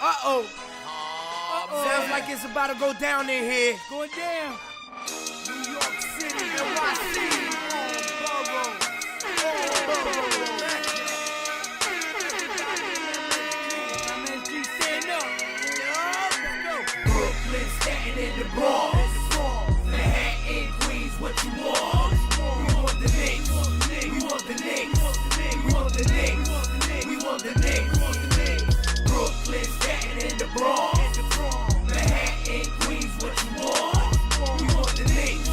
Uh-oh. Sounds like it's about to go down in here. It's going down. New York City, NYC, MSG, stand up. Brooklyn, Staten, and the Bronx. Manhattan, Queens, what you want? We want the Knicks. We want the Knicks. We want the Knicks. We want the Knicks. Brooklyn, Staten, and the Bronx. Manhattan, Queens, what you want? We want the Knicks.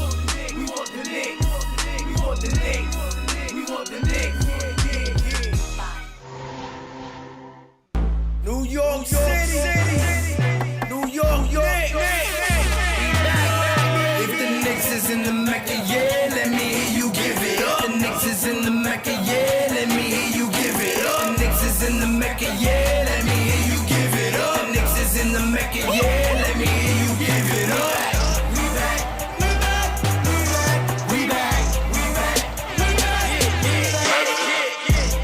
We want the Knicks. We want the Knicks. We want the Knicks. New York City. New York, If the Knicks is in the Mecca, yeah, let me hear you give it up. The Knicks is in the Mecca, yeah, let me hear you give it up. The Knicks is in the Mecca, yeah, let me hear you give it up. The Knicks is in the Mecca, yeah, let me hear you give it up. We back, we back, we back, we back, we back, we back.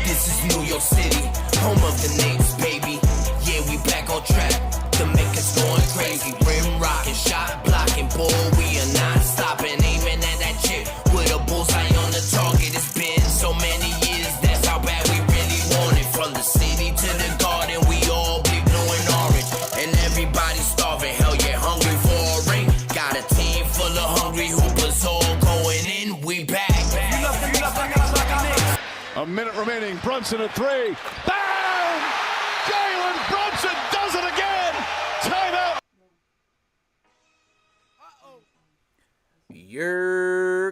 This is New York City, home of the Knicks, baby. Yeah, we back on track. The Mecca's going crazy. Rim rocking, shot blocking, boy, we are not stopping. Aiming at that chick with a bullseye on the target. It's been so many years, that's how bad we really want it. From the city to the garden, we all be blue and orange. And everybody's starving, hell yeah, hungry for a ring. Got a team full of hungry hoopers all going in, we back. A minute remaining, Brunson at three. Bam! Jalen Brunson does it again! Timeout!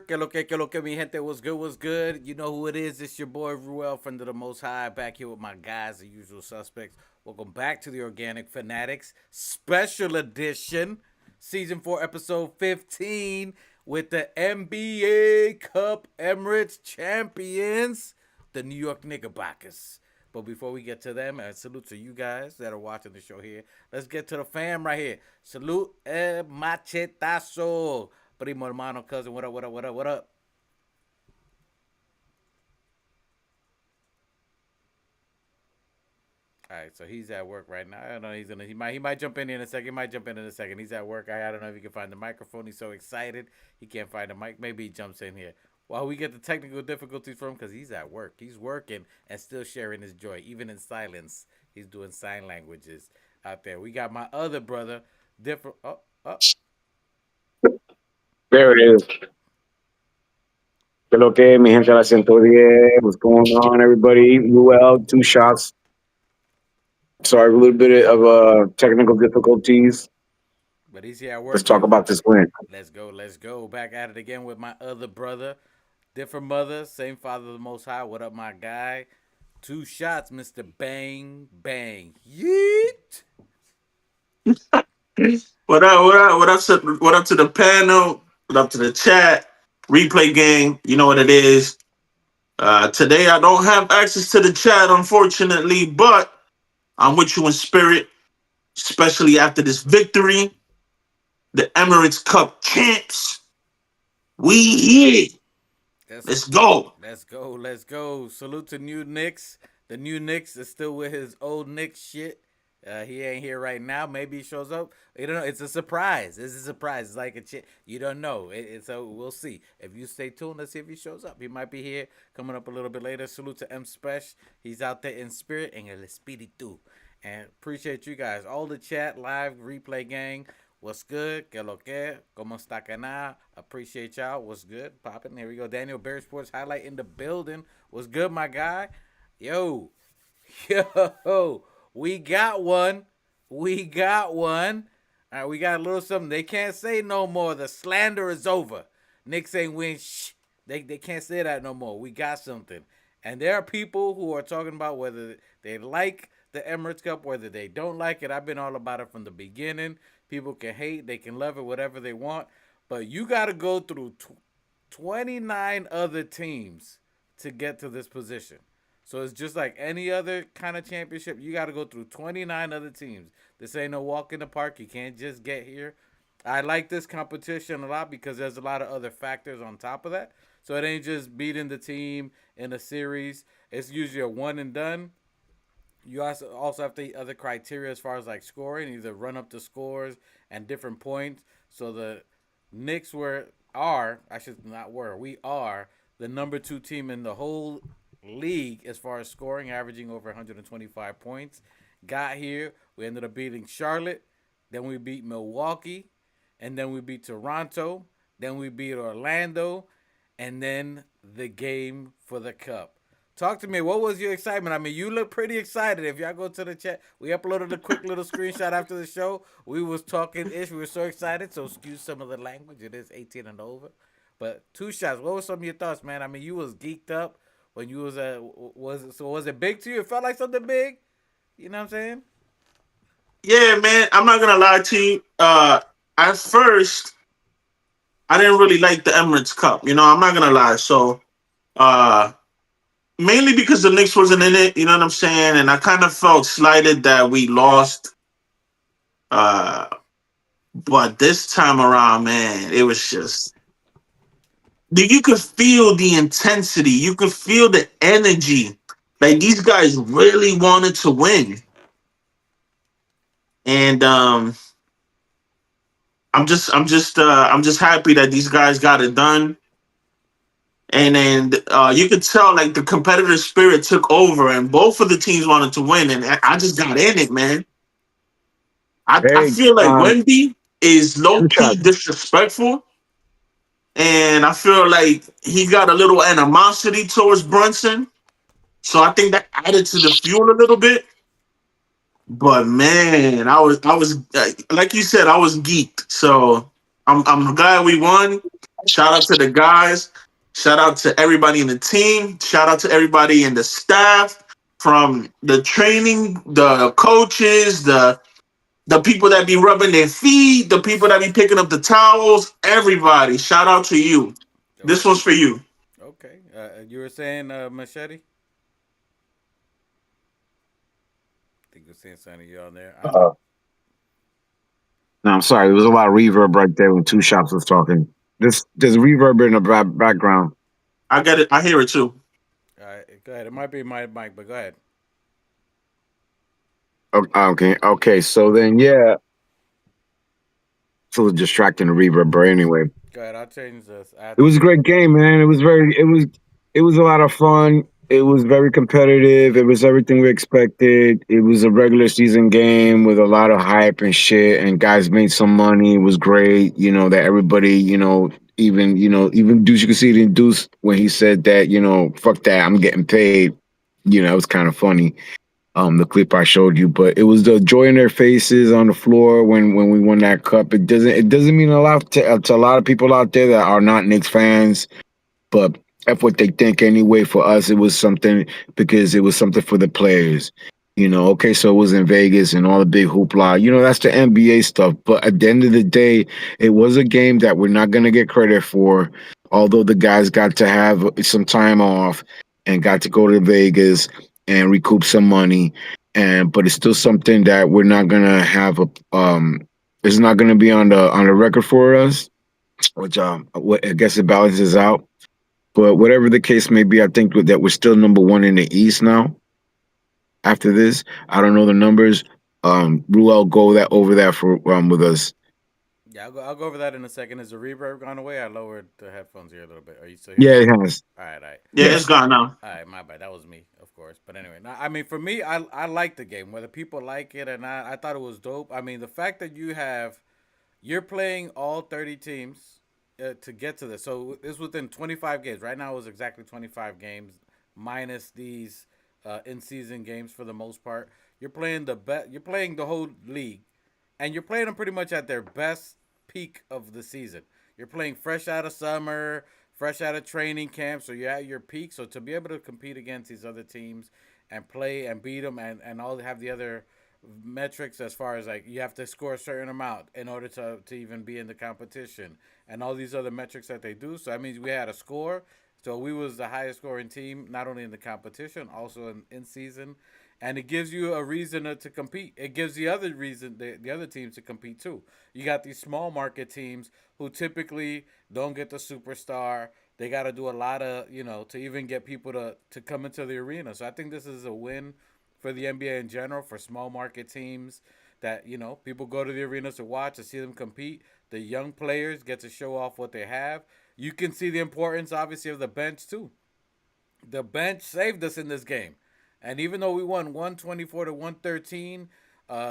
Que lo que, mi gente, what's good? You know who it is. It's your boy, Ruel, friend of the Most High, back here with my guys, the usual suspects. Welcome back to the Organic Fanatics Special Edition, Season 4, Episode 15, with the NBA Cup Emirates champions, the New York Knickerbockers. But before we get to them, salute to you guys that are watching the show here. Let's get to the fam right here. Salute El Machetazo. Primo, hermano, cousin, what up? All right, so he's at work right now. I don't know. He might jump in a second. He's at work. I don't know if he can find the microphone. He's so excited he can't find the mic. Maybe he jumps in here while we get the technical difficulties from him because he's at work. He's working and still sharing his joy, even in silence. He's doing sign languages out there. We got my other brother, different. There it is. Que lo que, mi gente la 110. What's going on, everybody? Ruel, 2 shots. Sorry, a little bit of technical difficulties. But he's here at work. Let's talk about this win. Let's go. Back at it again with my other brother. Different mother, same father of the Most High. What up, my guy? 2 shots, Mr. Bang Bang. Yeet. What up to the panel? What up to the chat? Replay gang, you know what it is. Today I don't have access to the chat, unfortunately, but I'm with you in spirit, especially after this victory. The Emirates Cup champs. We here. Let's go. Let's go. Salute to New Knicks. The new Knicks is still with his old Knicks shit. He ain't here right now. Maybe he shows up. You don't know. It's a surprise. It's like a shit. You don't know. So we'll see. If you stay tuned, let's see if he shows up. He might be here coming up a little bit later. Salute to M Spesh. He's out there in spirit and el espíritu. And appreciate you guys. All the chat, live, replay gang. What's good? Que lo que? Como está cana? Appreciate y'all. What's good? Popping. Here we go. Daniel Bear Sports highlight in the building. What's good, my guy? Yo. We got one. All right, we got a little something. They can't say no more. The slander is over. Knicks ain't win. Shh. They can't say that no more. We got something. And there are people who are talking about whether they like the Emirates Cup, whether they don't like it. I've been all about it from the beginning. People can hate. They can love it, whatever they want. But you got to go through 29 other teams to get to this position. So it's just like any other kind of championship. You got to go through 29 other teams. This ain't no walk in the park. You can't just get here. I like this competition a lot because there's a lot of other factors on top of that. So it ain't just beating the team in a series. It's usually a one and done. You also have the other criteria as far as like scoring, either run up the scores and different points. So the Knicks I should not were, we are the number two team in the whole league as far as scoring, averaging over 125 points. Got here, we ended up beating Charlotte, then we beat Milwaukee, and then we beat Toronto, then we beat Orlando, and then the game for the cup. Talk to me. What was your excitement? I mean, you look pretty excited. If y'all go to the chat, we uploaded a quick little screenshot after the show. We was talking ish. We were so excited. So excuse some of the language. It is 18 and over. But two shots. What were some of your thoughts, man? I mean, you was geeked up when you was it big to you? It felt like something big. You know what I'm saying? Yeah, man. I'm not gonna lie to you. At first, I didn't really like the Emirates Cup. I'm not gonna lie. So, uh, mainly because the Knicks wasn't in it. You know what I'm saying? And I kind of felt slighted that we lost. Uh, but this time around, man, it was just you could feel the intensity. You could feel the energy. Like these guys really wanted to win, and I'm just happy that these guys got it done. And then you could tell like the competitive spirit took over, and both of the teams wanted to win. And I just got in it, man. I Hey, feel like Wemby is low two key shots. disrespectful, and I feel like he got a little animosity towards Brunson. So I think that added to the fuel a little bit. But man, I was like you said, I was geeked. So I'm glad we won. Shout out to the guys. Shout out to everybody in the team. Shout out to everybody in the staff, from the training, the coaches, the people that be rubbing their feet, the people that be picking up the towels. Everybody, shout out to you. This Okay. one's for you. Okay. You were saying Machete? I think you were saying something you on there. No, I'm sorry. There was a lot of reverb right there when two shots was talking. There's reverb in the background. I get it. I hear it too. All right. Go ahead. It might be my mic, but go ahead. Okay, okay. So then, yeah, it's a little distracting the reverb, but anyway, Go ahead. I'll change this. I have it to was a change. great game, man. It was a lot of fun. It was very competitive. It was everything we expected. It was a regular season game with a lot of hype and shit, and guys made some money. It was great. That everybody, even Deuce, you could see it in Deuce when he said that, fuck that, I'm getting paid. It was kind of funny. The clip I showed you, but it was the joy in their faces on the floor when we won that cup. It doesn't mean a lot to a lot of people out there that are not Knicks fans, but that's what they think anyway. For us, it was something because it was something for the players. Okay, so it was in Vegas and all the big hoopla. That's the NBA stuff. But at the end of the day, it was a game that we're not going to get credit for. Although the guys got to have some time off and got to go to Vegas and recoup some money, but it's still something that we're not going to have it's not going to be on the record for us, which what I guess it balances out. But whatever the case may be, I think that we're still number one in the East now. After this, I don't know the numbers. Ruel, go that over that for with us. Yeah, I'll go over that in a second. Is the reverb gone away? I lowered the headphones here a little bit. Are you still hearing Yeah, me? it has. All right, all right. Yeah, it's gone now. All right, my bad. That was me, of course. But anyway, now, I mean, for me, I like the game. Whether people like it or not, I thought it was dope. I mean, the fact that you're playing all 30 teams to get to this. So it's within 25 games. Right now, it was exactly 25 games minus these in-season games for the most part. You're playing the best. You're playing the whole league, and you're playing them pretty much at their best peak of the season. You're playing fresh out of summer, fresh out of training camp, so you're at your peak. So to be able to compete against these other teams and play and beat them and all have the other metrics as far as like you have to score a certain amount in order to even be in the competition and all these other metrics that they do. So that means we had a score. So we was the highest scoring team, not only in the competition, also in season. And it gives you a reason to compete. It gives the other teams to compete too. You got these small market teams who typically don't get the superstar. They got to do a lot of to even get people to come into the arena. So I think this is a win for the NBA in general, for small market teams that, people go to the arenas to watch, to see them compete. The young players get to show off what they have. You can see the importance, obviously, of the bench, too. The bench saved us in this game. And even though we won 124 to 113,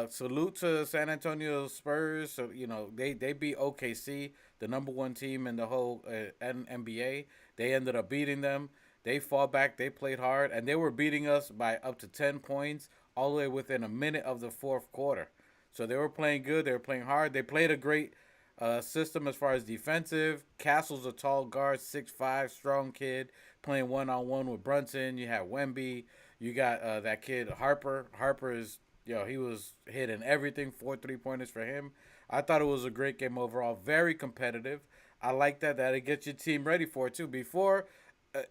salute to San Antonio Spurs. So, they beat OKC, the number one team in the whole NBA. They ended up beating them. They fought back. They played hard. And they were beating us by up to 10 points all the way within a minute of the fourth quarter. So they were playing good. They were playing hard. They played a great system as far as defensive. Castle's a tall guard, 6'5", strong kid, playing one-on-one with Brunson. You had Wemby. You got that kid Harper. Harper is, he was hitting everything, 4 3-pointers for him. I thought it was a great game overall, very competitive. I like that it gets your team ready for it too. Before,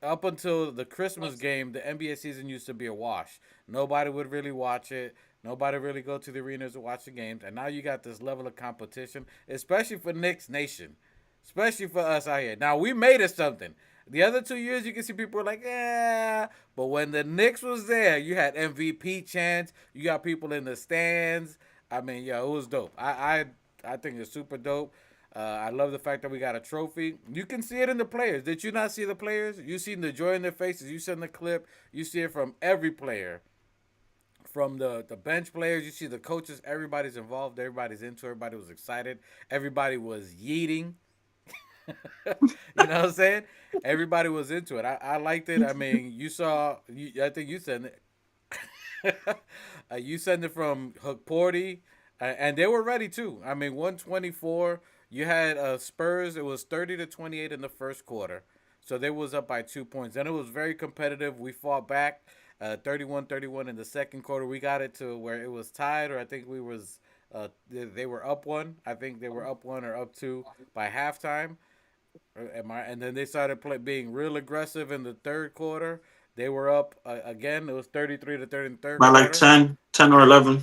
up until the Christmas game, the NBA season used to be a wash. Nobody would really watch it. Nobody really go to the arenas to watch the games. And now you got this level of competition, especially for Knicks Nation, especially for us out here. Now, we made it something. The other 2 years, you can see people were like, yeah. But when the Knicks was there, you had MVP chants. You got people in the stands. I mean, it was dope. I think it's super dope. I love the fact that we got a trophy. You can see it in the players. Did you not see the players? You seen the joy in their faces. You seen the clip. You see it from every player. From the bench players, you see the coaches. Everybody's involved. Everybody's into it. Everybody was excited. Everybody was yeeting. You know what I'm saying? Everybody was into it. I liked it. I mean, you saw. I think you said it. You sent it from Hook Porty, and they were ready too. I mean, 124. You had Spurs. It was 30-28 in the first quarter, so they was up by 2 points. Then it was very competitive. We fought back, 31-31 in the second quarter. We got it to where it was tied, or I think we was. They were up one. I think they were up one or up two by halftime. And then they started being real aggressive in the third quarter. They were up again. It was 33-30 in the third By like quarter. 10 or 11.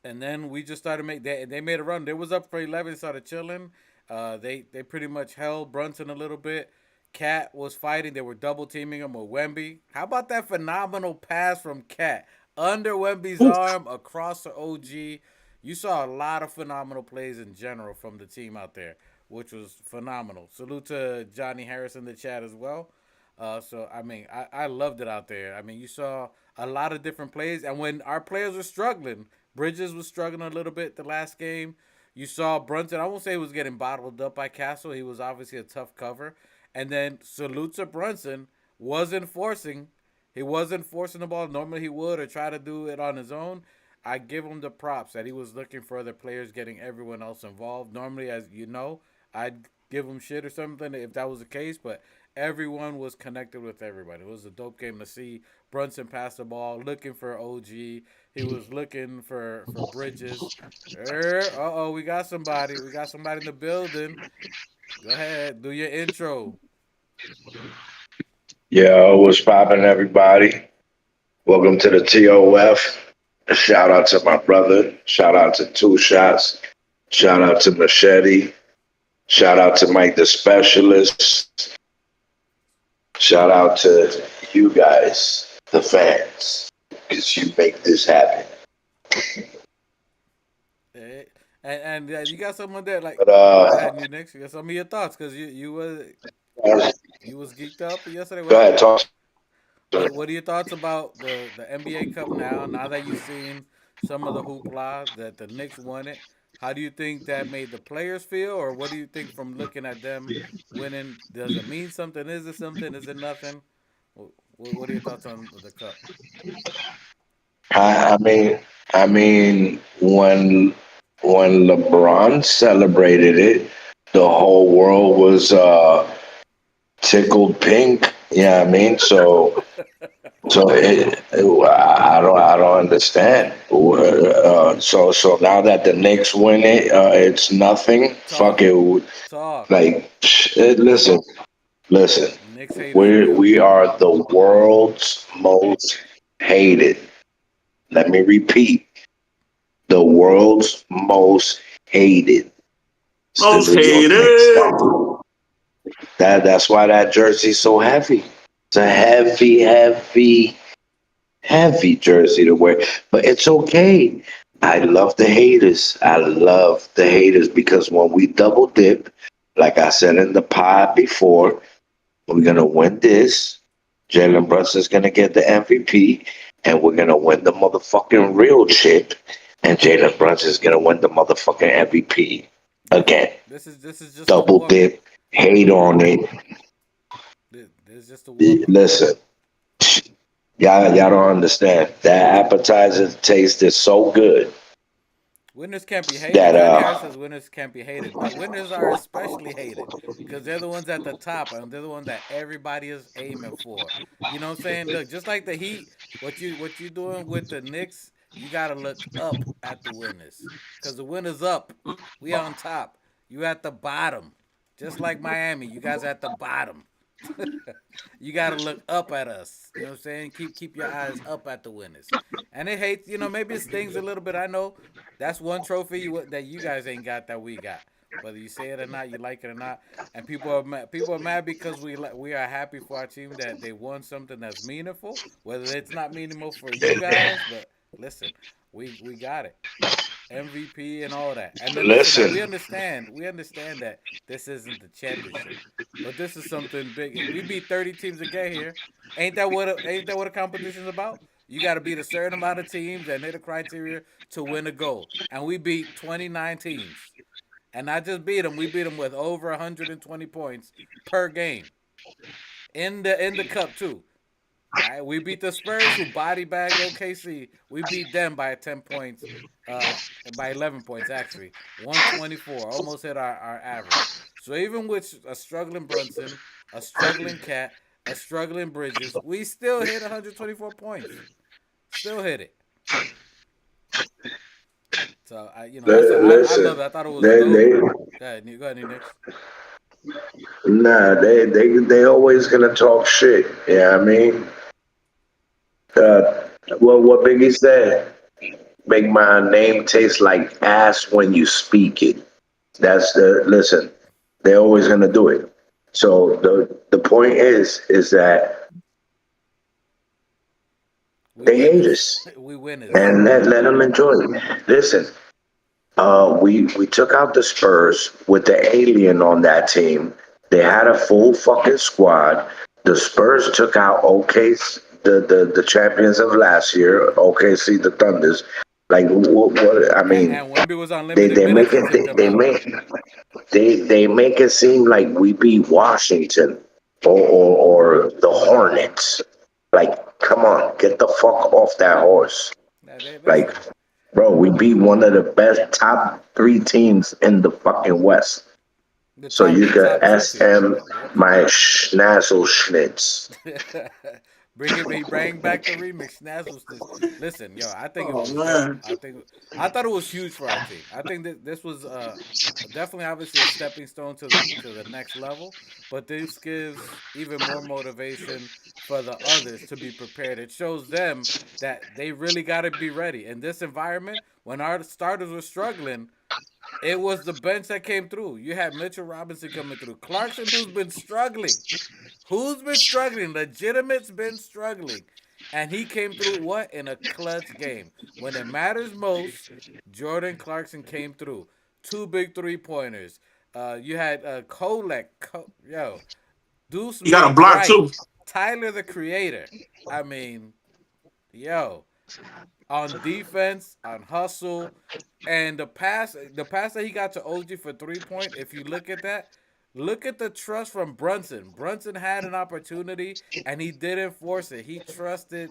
And then we just started they made a run. They was up for 11, started chilling. They pretty much held Brunson a little bit. Cat was fighting. They were double teaming him with Wemby. How about that phenomenal pass from Cat under Wemby's arm across the OG? You saw a lot of phenomenal plays in general from the team out there, which was phenomenal. Salute to Johnny Harris in the chat as well. So I mean, I loved it out there. I mean, you saw a lot of different plays, and when our players were struggling, Bridges was struggling a little bit the last game. You saw Brunson. I won't say he was getting bottled up by Castle. He was obviously a tough cover. And then salute to Brunson wasn't forcing. He wasn't forcing the ball. Normally he would or try to do it on his own. I give him the props that he was looking for other players, getting everyone else involved. Normally, as you know, I'd give him shit or something if that was the case, but everyone was connected with everybody. It was a dope game to see. Brunson pass the ball, looking for OG. He was looking for Bridges. We got somebody. We got somebody in the building. Go ahead, do your intro. Yo, what's poppin', everybody? Welcome to the TOF. A shout out to my brother. Shout out to Two Shots. Shout out to Machete. Shout out to Mike the Specialist. Shout out to you guys, the fans, because you make this happen. Hey, and you got someone there like. But Go ahead, you next. You got some of your thoughts because you was geeked up yesterday. go ahead, talk. What are your thoughts about the NBA Cup now? Now that you've seen some of the hoopla that the Knicks won it, how do you think that made the players feel, or what do you think from looking at them winning? Does it mean something? Is it something? Is it nothing? What are your thoughts on the cup? I mean, when LeBron celebrated it, the whole world was tickled pink. Yeah, I mean, I don't understand. So now that the Knicks win it, it's nothing. Fuck Talk, it. talk. Like, listen. Knicks haters We real. we are the world's most hated. Let me repeat: the world's most hated. It's the Most New York Knicks. hated. That's why that jersey's so heavy. It's a heavy, heavy heavy jersey to wear. But it's okay. I love the haters. I love the haters because when we double dip, like I said in the pod before, we're gonna win this. Jalen Brunson's gonna get the MVP, and we're gonna win the motherfucking real chip. And Jalen Brunson's gonna win the motherfucking MVP Yeah, again. this is just a Double warm up. dip, hate on it. This is just a warm up. Listen, y'all don't understand. That appetizer tasted so good Winners can't be hated. that Johnny Harris says winners can't be hated. No, winners are especially hated because they're the ones at the top and they're the ones that everybody is aiming for. You know what I'm saying? Look, just like the Heat, what you doing with the Knicks, you gotta look up at the winners because the winners up. We on top. You at the bottom. Just like Miami, you guys are at the bottom. You got to look up at us. You know what I'm saying? Keep your eyes up at the winners. And it hates, maybe it stings a little bit. I know that's one trophy that you guys ain't got that we got. Whether you say it or not, you like it or not, and people are mad. People are mad because we are happy for our team that they won something that's meaningful. Whether it's not meaningful for you guys, but listen, we got it. MVP and all that. And then listen, and listen, we understand that this isn't the championship, but this is something big. We beat 30 teams to get here. Ain't that what a competition's about? You got to beat a certain amount of teams and hit a criteria to win a goal. And we beat 29 teams, and not just beat them. We beat them with over 120 points per game in the cup too. All right, we beat the Spurs who body bagged OKC. We beat them by 10 points, uh, by 11 points actually, 124, almost hit our average. So even with a struggling Brunson, a struggling Cat, a struggling Bridges, we still hit 124 points. Still hit it. So I listen. love it. I thought it was dope. They Go ahead, Nix. nah, they always gonna talk shit. Yeah, I mean, uh, what Biggie said, make my name taste like ass when you speak it. That's the listen. They're always gonna do it. So the point is that We they hate winners. us We winners. and let them enjoy it. Listen, we took out the Spurs with the alien on that team. They had a full fucking squad. The Spurs took out the champions of last year, OKC, the Thunders. Like what I mean, And Wemby was on they limited they make minutes and it took them out. they make it seem like we beat Washington or the Hornets. Like, come on, get the fuck off that horse. Now, they Like, listen. bro, we beat one of the best top three teams in the fucking West. The So top you the could top two teams. SM my schnazzle schnitz. Bring back the remix. Snazzles this. Listen, yo, I think it Oh was dope. man. I thought it was huge for our team. I think that this was definitely obviously a stepping stone to the next level, but this gives even more motivation for the others to be prepared. It shows them that they really got to be ready in this environment. When our starters were struggling, it was the bench that came through. You had Mitchell Robinson coming through. Clarkson, who's been struggling. Who's been struggling? Legitimate's been struggling. And he came through what? In a clutch game. When it matters most, Jordan Clarkson came through. Two big 3 pointers. You had Kolek. Yo. Deuce You got a block McBride. too. Tyler the Creator. I mean, yo, on defense, on hustle, and the pass that he got to OG for 3 point. If you look at that, look at the trust from Brunson. Brunson had an opportunity and he didn't force it. He trusted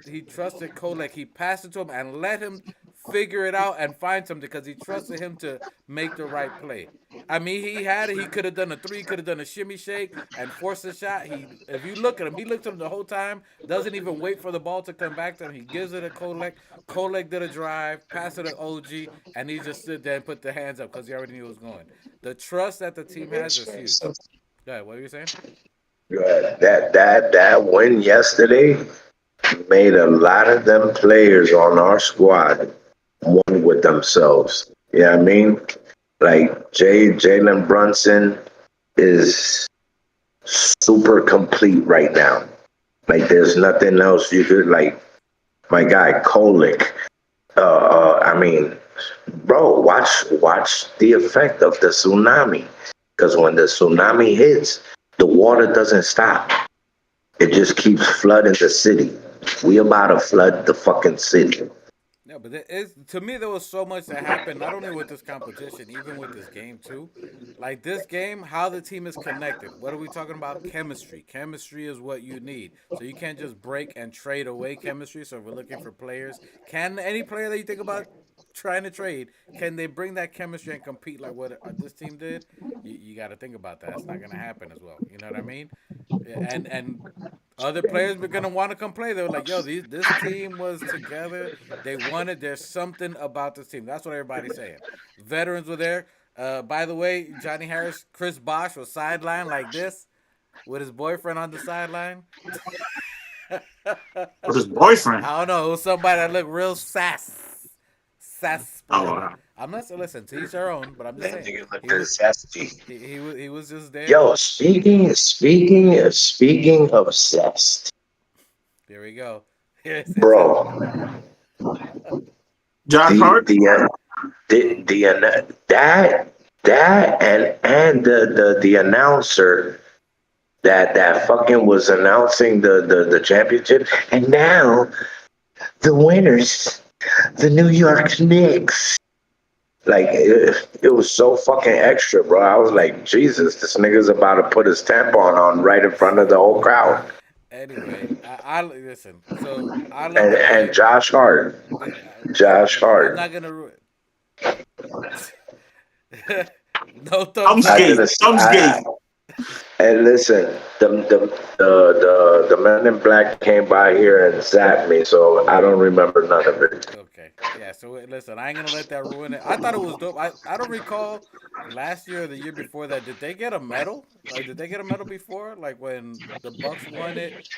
Kolek. He passed it to him and let him figure it out and find something because he trusted him to make the right play. I mean, he had it. He could have done a three, could have done a shimmy shake and forced a shot. If you look at him, he looked at him the whole time. Doesn't even wait for the ball to come back to him. He gives it to Kolek. Kolek did a drive, pass it to OG, and he just stood there and put the hands up because he already knew it was going. The trust that the team has is huge. Go ahead. What were you saying? That win yesterday made a lot of them players on our squad one with themselves. You know what I mean? Like Jalen Brunson is super complete right now. Like there's nothing else you could like. my guy Kolick. I mean, bro, watch the effect of the tsunami. Because when the tsunami hits, the water doesn't stop. It just keeps flooding the city. We about to flood the fucking city. Yeah, but to me there was so much that happened. Not only with this competition, even with this game too. Like this game, how the team is connected. What are we talking about? Chemistry. Chemistry is what you need. So you can't just break and trade away chemistry. So if we're looking for players, can any player that you think about trying to trade, can they bring that chemistry and compete like what this team did? You got to think about that. That's not going to happen as well. You know what I mean? And other players were gonna want to complain. They were like, "Yo, this team was together. They wanted. There's something about this team." That's what everybody's saying. Veterans were there. By the way, Johnny Harris, Chris Bosh was sidelined like this with his boyfriend on the sideline. With his boyfriend. I don't know. It was somebody that looked real Oh, sarsaparilla. I'm not listen to each their own, but I'm just That saying nigga looked he was zesty. he was just there. Yo, speaking of zest, Here we go. It's a bro. Josh The Hart. that and the announcer that fucking was announcing the championship, and now the winners, the New York Knicks. Like it was so fucking extra, bro. I was like, Jesus, this nigga's about to put his tampon on right in front of the whole crowd. Anyway, I listen. So I love And the and game. Josh Hart, Josh I'm Hart. not gonna ruin. No I'm thumbs I up. skate. just I'm skate. and listen, the men in black came by here and zapped me, so I don't remember none of it. Okay, yeah. So listen, I ain't gonna let that ruin it. I thought it was dope. I don't recall last year or the year before that. Did they get a medal? Like, did they get a medal before? Like when the Bucks won it?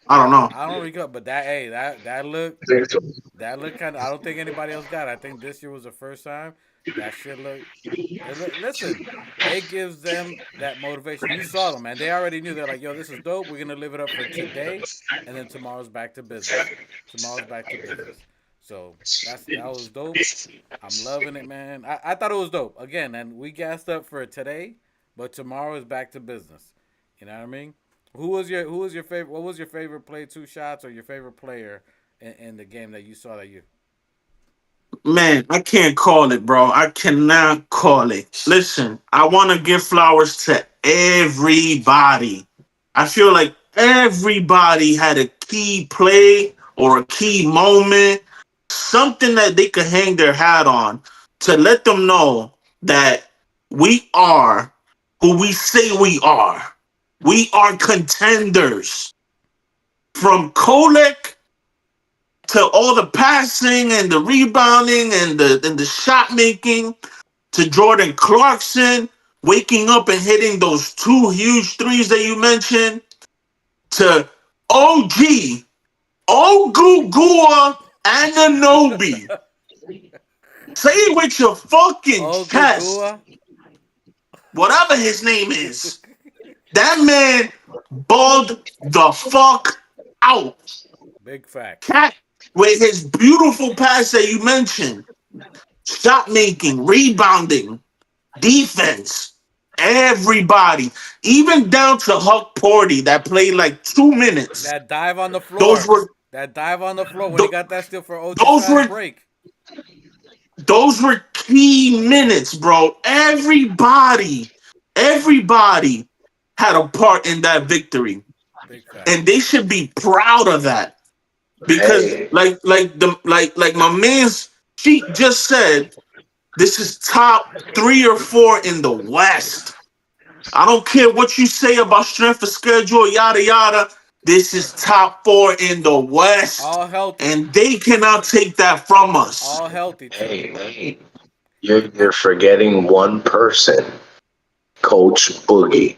I don't know. I don't recall. But that looked kind of. I don't think anybody else got it. I think this year was the first time. That shit look. Listen, it gives them that motivation. You saw them, man. They already knew. They're like, "Yo, this is dope. We're gonna live it up for today, and then tomorrow's back to business. Tomorrow's back to business." So that was dope. I'm loving it, man. I thought it was dope. Again, and we gassed up for today, but tomorrow is back to business. You know what I mean? Who was your favorite? What was your favorite play? Two shots or your favorite player in the game that you saw that you? Man, I can't call it, bro. I cannot call it. Listen, I want to give flowers to everybody. I feel like everybody had a key play or a key moment, something that they could hang their hat on to let them know that we are who we say we are. We are contenders. From Kolek to all the passing and the rebounding and the shot making to Jordan Clarkson waking up and hitting those two huge threes that you mentioned to OG Ogugua Ananobi. Say it with your fucking Oh, chest. Gugua. Whatever his name is. That man balled the fuck out. Big facts. Cat with his beautiful pass that you mentioned, shot making, rebounding, defense, everybody, even down to Huck Porty that played like 2 minutes. That dive on the Those floor. were That dive on the floor when he th- got that steal for OG's those fast were break. those were key minutes, bro. Everybody had a part in that victory, Big and facts. they should be proud of that because, Hey, like my man's she just said, this is top 3 or 4 in the West. I don't care what you say about strength of schedule, yada yada. This is top 4 in the West, All healthy. and they cannot take that from us. All healthy too. hey, you're forgetting one person, Coach Boogie.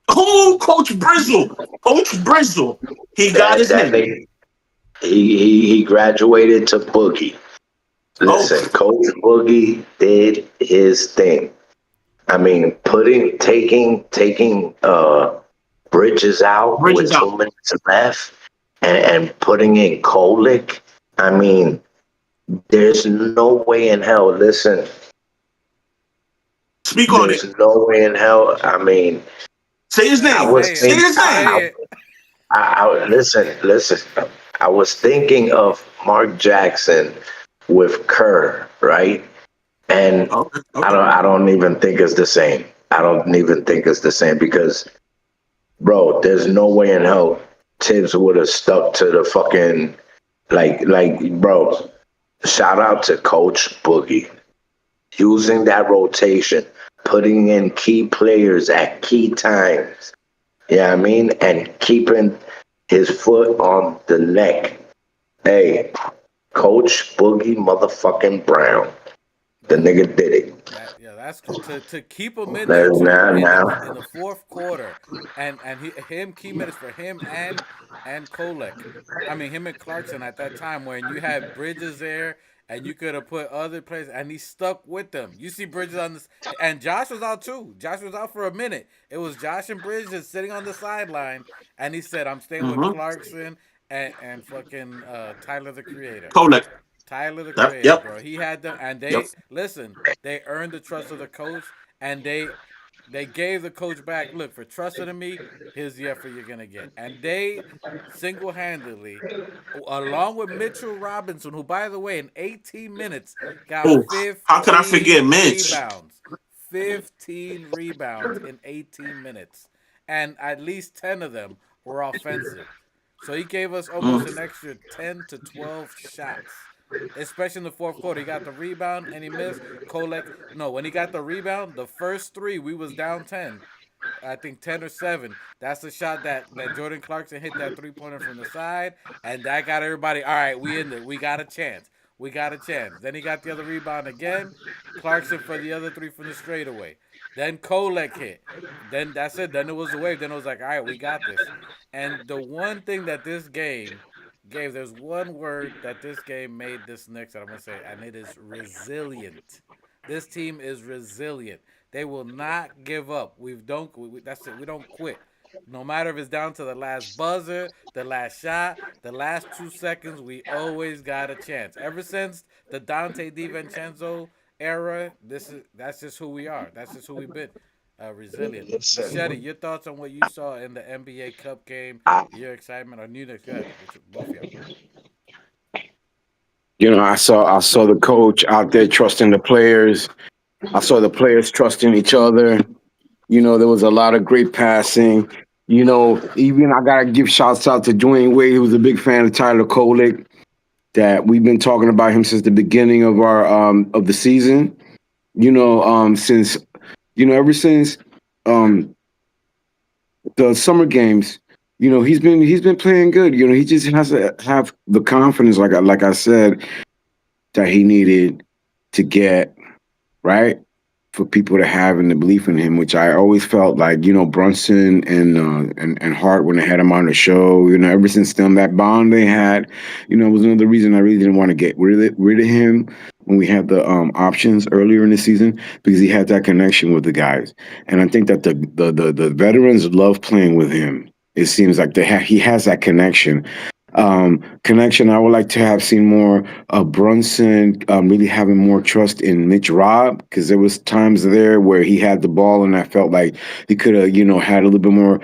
Oh, Coach Brizzle, Coach Brizzle, he got That his that name. nigga, he graduated to Boogie. Oh, Listen, Coach Boogie did his thing. I mean, taking Bridges out with Bridges out. 2 minutes left. and putting in Kolick. I mean, there's no way in hell. Listen, Speak on it. there's no way in hell. I mean, Say his I name. was Say it. Say think his name. Say it. listen. I was thinking of Mark Jackson with Kerr, right? And Okay. I Okay. don't even think it's the same. I don't even think it's the same because, bro, there's no way in hell Tibbs would have stuck to the fucking bro. Shout out to Coach Boogie using that rotation, putting in key players at key times. Yeah, I mean, and keeping his foot on the neck. Hey, Coach Boogie motherfucking Brown. The That nigga did it. that's to keep him in there There's too now in now. the fourth quarter, and him key minutes for him and Kolek. I mean him and Clarkson at that time when you had Bridges there and you could have put other players and he stuck with them. You see Bridges on this and Josh was out too. Josh was out for a minute. It was Josh and Bridges sitting on the sideline and he said, "I'm staying with Mm-hmm. Clarkson and fucking Tyler the Creator." Kolek. Tyler the Yep. Creator, Yep. bro. He had them, and Yep. they listen. They earned the trust of the coach, and they gave the coach back. Look, for trusting in me, here's the effort you're gonna get. And they single handedly, along with Mitchell Robinson, who by the way, in 18 minutes got Oh, how could I forget 15 Mitch? rebounds. 15 rebounds in 18 minutes, and at least 10 of them were offensive. So he gave us almost an Mm. extra 10 to 12 shots, especially in the fourth quarter. He got the rebound and he missed. Kolek, no, when he got the rebound, the first three, we was down 10. I think 10 or 7. That's the shot that Jordan Clarkson hit that 3-pointer from the side. And that got everybody, all right, we in there. We got a chance. We got a chance. Then he got the other rebound again. Clarkson for the other 3 from the straightaway. Then Kolek hit. Then that's it. Then it was a wave. Then it was like, all right, we got this. And the one thing that this game gave, there's one word that this game made this Knicks that I'm gonna say, and it is resilient. This team is resilient. They will not give up. That's it. We don't quit. No matter if it's down to the last buzzer, the last shot, the last 2 seconds, we always got a chance. Ever since the Dante DiVincenzo era, that's just who we are. That's just who we've been. Resilient. Machete, Listen, your thoughts on what you saw in the NBA Cup game? I, Your excitement or New Go ahead. Both of y'all. I saw the coach out there trusting the players. I saw the players trusting each other. There was a lot of great passing. Even I gotta give shouts out to Dwayne Wade, who was a big fan of Tyler Kolek. That we've been talking about him since the beginning of our of the season. Since ever since um the summer games, he's been playing good. He just has to have the confidence, like I said, that he needed to get right for people to have and the belief in him, which I always felt like Brunson and Hart when they had him on the show. Ever since then, that bond they had, was another reason I really didn't want to get rid of him when we had the options earlier in the season because he had that connection with the guys, and I think that the veterans love playing with him. It seems like he has that connection. I would like to have seen more of Brunson really having more trust in Mitch Robb because there was times there where he had the ball and I felt like he could have, had a little bit more.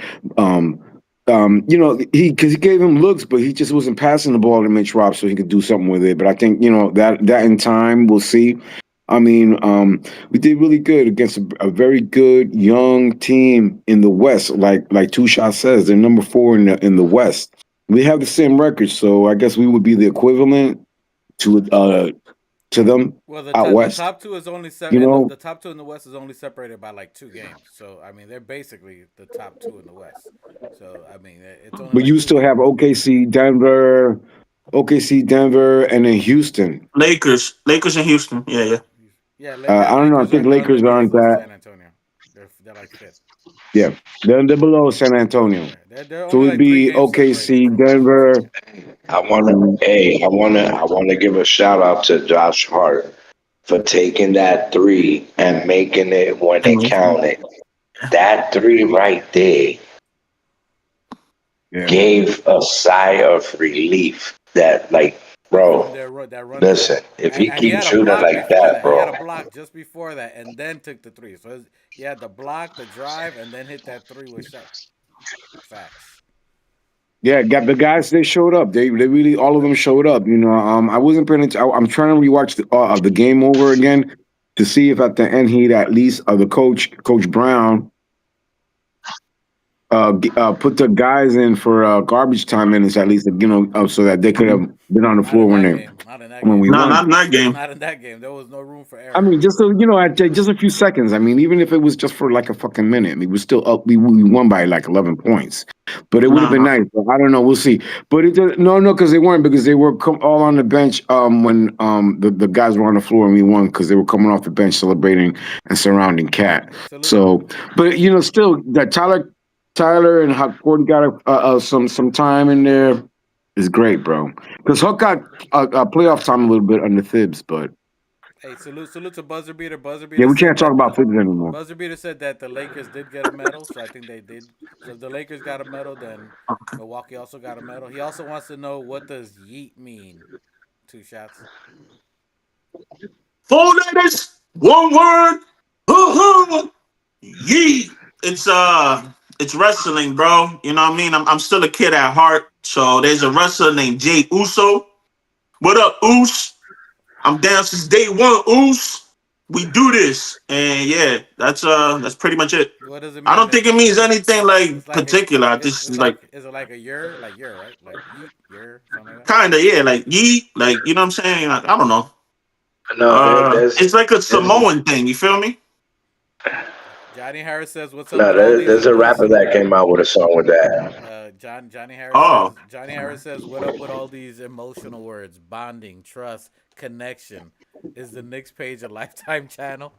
Because he gave him looks, but he just wasn't passing the ball to Mitch Robb so he could do something with it. But I think that in time we'll see. I mean, we did really good against a very good young team in the West. Like Two Shot says, they're number 4 in the West. We have the same record, so I guess we would be the equivalent to them Well, out the west. top two is only You and know, the top two in the West is only separated by like 2 games. So I mean, they're basically the top two in the West. So I mean, it's only but like you two still have games. OKC, Denver, and then Houston. Lakers in Houston. Yeah, yeah. Yeah, I don't know. I Lakers think are Lakers aren't underneath that. San Antonio. They're like fifth. Yeah, they're below San Antonio. Yeah, they're So only it'd like three be games separated OKC, from Denver. I wanna give a shout out to Josh Hart for taking that three and making it when it And counted. That three right there. Yeah. gave a sigh of relief that, like, from bro, that run through. listen, if he And he keeps had a shooting block like before that, that. He had a bro, block just before that, and then took the three. So he had the block, the drive, and then hit that three with shot. Facts. Yeah, got the guys. They showed up. They really all of them showed up. I wasn't paying attention. I'm trying to rewatch the game over again to see if at the end he'd at least the Coach Brown, put the guys in for garbage time minutes at least, so that they could have been on the Not floor in that game. Not in that when game. we Nah, not won. in that game. Not in that game. There was no room for I error. mean, just at just a few seconds. I mean, even if it was just for like a fucking minute, I mean, we're still up. We won by like 11 points, but it would have Nah, been nah. nice. But I don't know. We'll see. But no, because they weren't, because they were all on the bench when the guys were on the floor and we won, because they were coming off the bench celebrating and surrounding Cat. Hey, salute. So, but still that Tyler and Gordon got some time in there is great, bro. Because Huck got playoff time a little bit under Thibs, but. Hey, salute to Buzzer Beater. Buzzer Yeah, Beater we said can't talk that about Thibs anymore. Buzzer Beater said that the Lakers did get a medal, so I think they did. So if the Lakers got a medal, then Milwaukee also got a medal. He also wants to know, what does yeet mean? Two shots. Four letters, one word. Yee. It's wrestling, bro. You know what I mean? I'm still a kid at heart. So there's a wrestler named Jay Uso. What up, Us? I'm down since day one, Us. We do this. And yeah, that's pretty much it. What does it I mean? don't think it means anything It's like like a, particular. I just it's like like, is it like a year, right? Like yeet, year, something like that. kinda, yeah, like yee, like you know what I'm saying? Like, I don't know. no, It's like a there's Samoan thing, you feel me? Johnny Harris says, "What's up no, with all these there's a rapper emotional?" that came out with a song with that. Johnny Harris says. Oh. Johnny Harris says, "What up with all these emotional words? Bonding, trust, connection. Is the Knicks page a Lifetime channel?"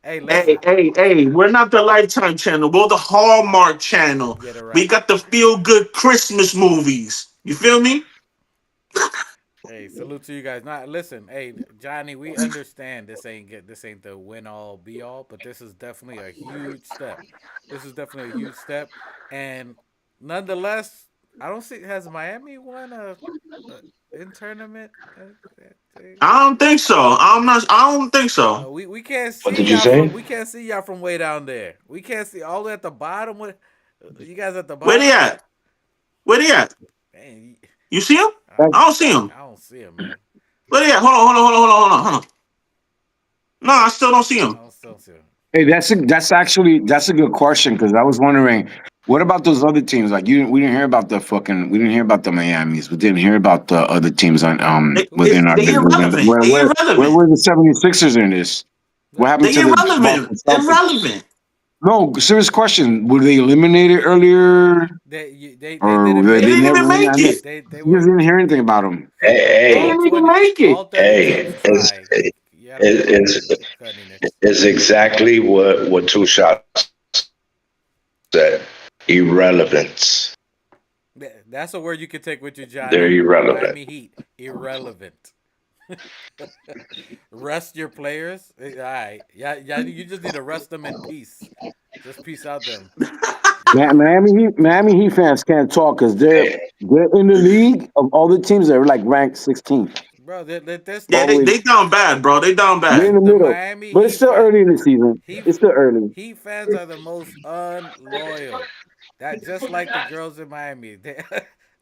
Hey, let's Hey, we're not the Lifetime channel. We're the Hallmark channel. get it We right. got the feel good Christmas movies. You feel me? Hey, salute to you guys. Not listen. Hey, Johnny, we understand this ain't the win all be all, but this is definitely a huge step. This is definitely a huge step, and nonetheless, I don't see, has Miami won a in tournament thing? I don't think so. I don't think so. We can't What see did you y'all from say? we can't see y'all from way down there. We can't see all the way at the bottom. What, you guys at the Where they bottom? at? Where they at? Man, You see him? I, I don't see him. I don't see him, man. Where they at? Hold on. No, I still don't see him. I don't still see him. Hey, that's a good question, because I was wondering, what about those other teams? Like we didn't hear about we didn't hear about the Miamis. We didn't hear about the other teams on within our They division. irrelevant. Where They where where irrelevant. were the 76ers in this? What happened They to the irrelevant. Boston Celtics? Irrelevant. No, serious question. Were they eliminated earlier, They or didn't They make they didn't it. never even went? make it. They You guys were didn't hear anything about them. They all Hey, didn't even 20, make it. all 30 teams hey, try. You gotta it, it's go ahead, Nix. it's exactly what Two Shots said. Irrelevance. That's a word you can take with you, They're Johnny. irrelevant. Miami Heat, irrelevant. Rest your players. All right, yeah. You just need to rest them in peace. Just peace out them, Miami Heat fans can't talk because Hey, they're in the league of all the teams. They're like ranked 16th, bro. There's Yeah, all the way. they down bad, bro. They down They're in bad. the the middle, Miami but it's Heat still early in the season. Heat It's still early. Heat fans are the most unloyal. That just like the girls in Miami.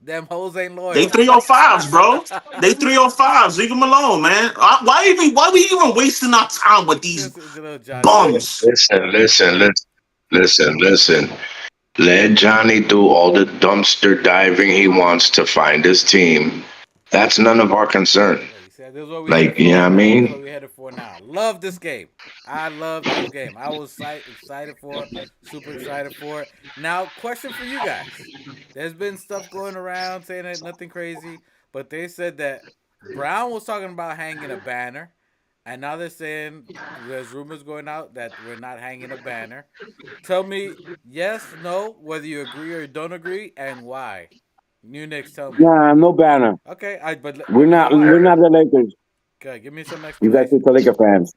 Them hoes ain't They loyal. 305s, bro. They 305s. Leave them alone, man. Why we even wasting our time with these Just a little Johnny boy. bums? listen. Let Johnny do all the dumpster diving he wants to find his team. That's none of our concern. Hey, see, this is what we headed Like, you for know what I right now. This is what mean? we headed for now. Love this game. I love this game. I was excited for it. Super excited for it. Now, question for you guys. There's been stuff going around saying that nothing crazy, but they said that Brown was talking about hanging a banner, and now they're saying there's rumors going out that we're not hanging a banner. Tell me yes, no, whether you agree or don't agree, and why. New Knicks, tell me. Nah, no banner. Okay, We're okay, not. why? We're not the Lakers. Okay, give me some You guys are explanation. the Laker fans.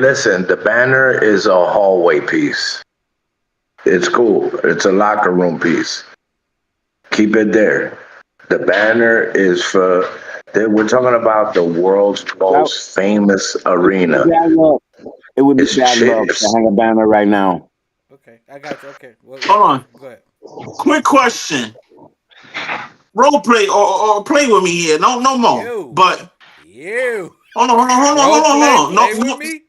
Listen, the banner is a hallway piece. It's cool. It's a locker room piece. Keep it there. The banner is for. We're talking about the world's That most famous would be arena. bad luck. It would be It's bad luck to chips. hang a banner right now. Okay, I got you. Okay, Hold on. go ahead. Quick question. Role play or play with me here. No more. You, But you, hold role play, on. play with me.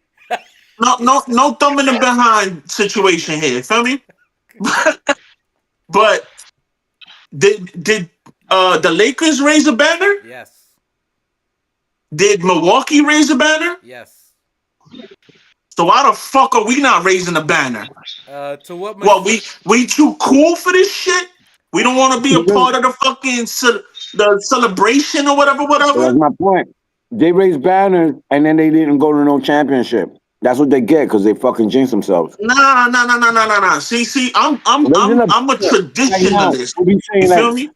No thumb in the behind situation here. Feel me? But did the Lakers raise a banner? Yes, Did Milwaukee raise a banner? yes. So why the fuck are we not raising a banner? To what What much? we too cool for this shit? We don't want to be a Because part of the fucking the celebration or whatever, that's whatever. my point. They raised banners and then they didn't go to no championship. That's what they get because they fucking jinx themselves. Nah. See, Raising a I'm a banner right now, traditionalist. we'll be You saying like feel me?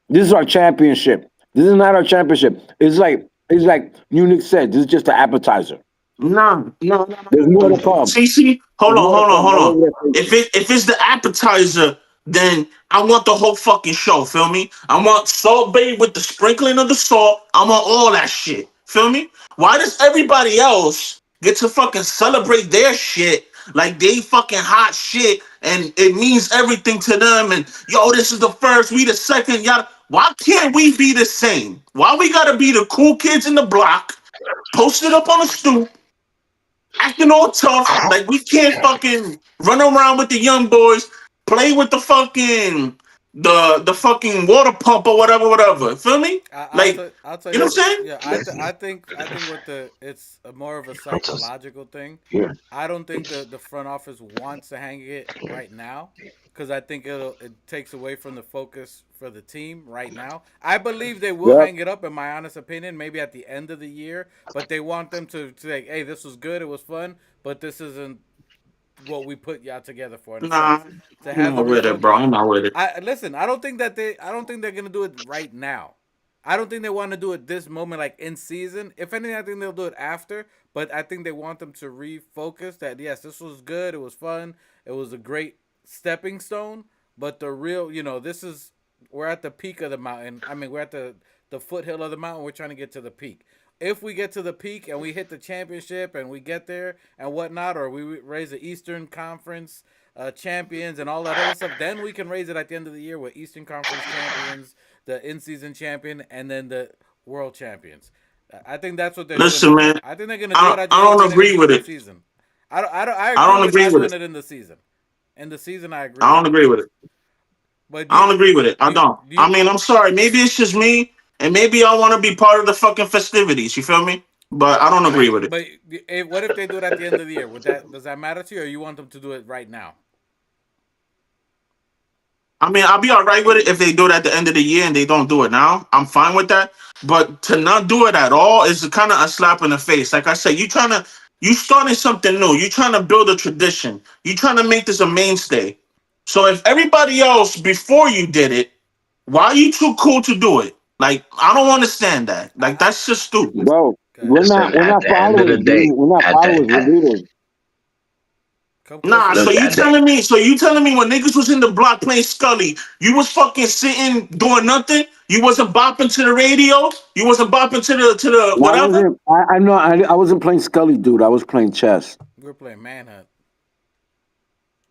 this is our championship. This is not our championship. It's like Munich said. This is just an appetizer. There's more to No. come. See, There's more to come. hold All on. over their faces. If it's the appetizer, then I want the whole fucking show. Feel me? I want Salt Bay with the sprinkling of the salt. I want all that shit. Feel me? Why does everybody else get to fucking celebrate their shit like they fucking hot shit and it means everything to them? And yo, this is the first, we the second. Y'all, why can't we be the same? Why we gotta be the cool kids in the block, posted up on the stoop? Acting all tough, like we can't fucking run around with the young boys, play with the fucking water pump or whatever. Feel me? Like, I'll tell you know you. what I'm saying? Yeah, I think what it's a more of a psychological thing. Yeah. I don't think the front office wants to hang it right now because I think it takes away from the focus for the team right now. I believe they will Yep. hang it up, in my honest opinion, maybe at the end of the year. But they want them to say, "Hey, this was good, it was fun, but this isn't what we put y'all together for." In a Nah, sense, to I'm have the not with it, bro. refocus. I'm not with it. I listen. I don't think they're gonna do it right now. I don't think they want to do it this moment, like in season. If anything, I think they'll do it after. But I think they want them to refocus that. Yes, this was good. It was fun. It was a great stepping stone. But the real, this is we're at the peak of the mountain. I mean, we're at the foothill of the mountain. We're trying to get to the peak. If we get to the peak and we hit the championship and we get there and whatnot, or we raise the Eastern Conference champions and all that other stuff, then we can raise it at the end of the year with Eastern Conference champions, the in-season champion, and then the world champions. I think that's what they're doing Listen, right now. man, I think they're gonna do it. I just I don't don't think they're gonna agree do it with in the it. season. I I agree don't with agree not with doing it. it in the season. In the season, I agree I with don't it. agree with it. But I don't agree with it. I don't. do I you mean, I'm sorry. Maybe it's just me, and maybe I want to be part of the fucking festivities. You feel me? But I don't agree with it. but what if they do it at the end of the year? Does that matter to you, or you want them to do it right now? I mean, I'll be all right with it if they do it at the end of the year and they don't do it now. I'm fine with that. But to not do it at all is kind of a slap in the face. Like I said, you starting something new. You trying to build a tradition. You trying to make this a mainstay. So if everybody else before you did it, why are you too cool to do it? Like I don't understand that. Like I that's just stupid. Bro, Good. Listen, we're at not the end of followers, the dude. day, We're not at followers. the We're at, leaders. Come Nah, closer, so look Nick. you at the telling me? So you telling me when niggas was in the block playing Scully, you was fucking sitting doing nothing? You wasn't bopping to the radio? You wasn't bopping to the And I whatever? wasn't. I know. I wasn't playing Scully, dude. I was playing chess. We're playing manhunt.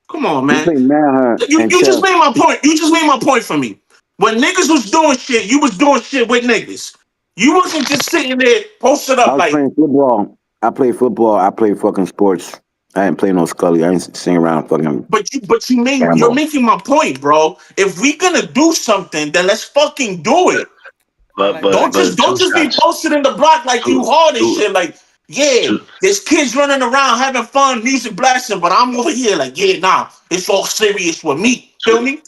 Come on, We man. played Manhunt and You just chess. made my point. You just made my point for me. When niggas was doing shit, you was doing shit with niggas. You wasn't just sitting there posted I up was like. playing football. I played football. I played fucking sports. I didn't play no Scully. I didn't sing around fucking You're Rambo. making my point, bro. If we gonna do something, then let's fucking do it. I but like but that. but Don't two just be shots, posted in the block like you two hard and two shit. Like, yeah, two there's kids running around having fun, music blasting, but I'm over here like, yeah, nah, it's all serious with me. Feel two me?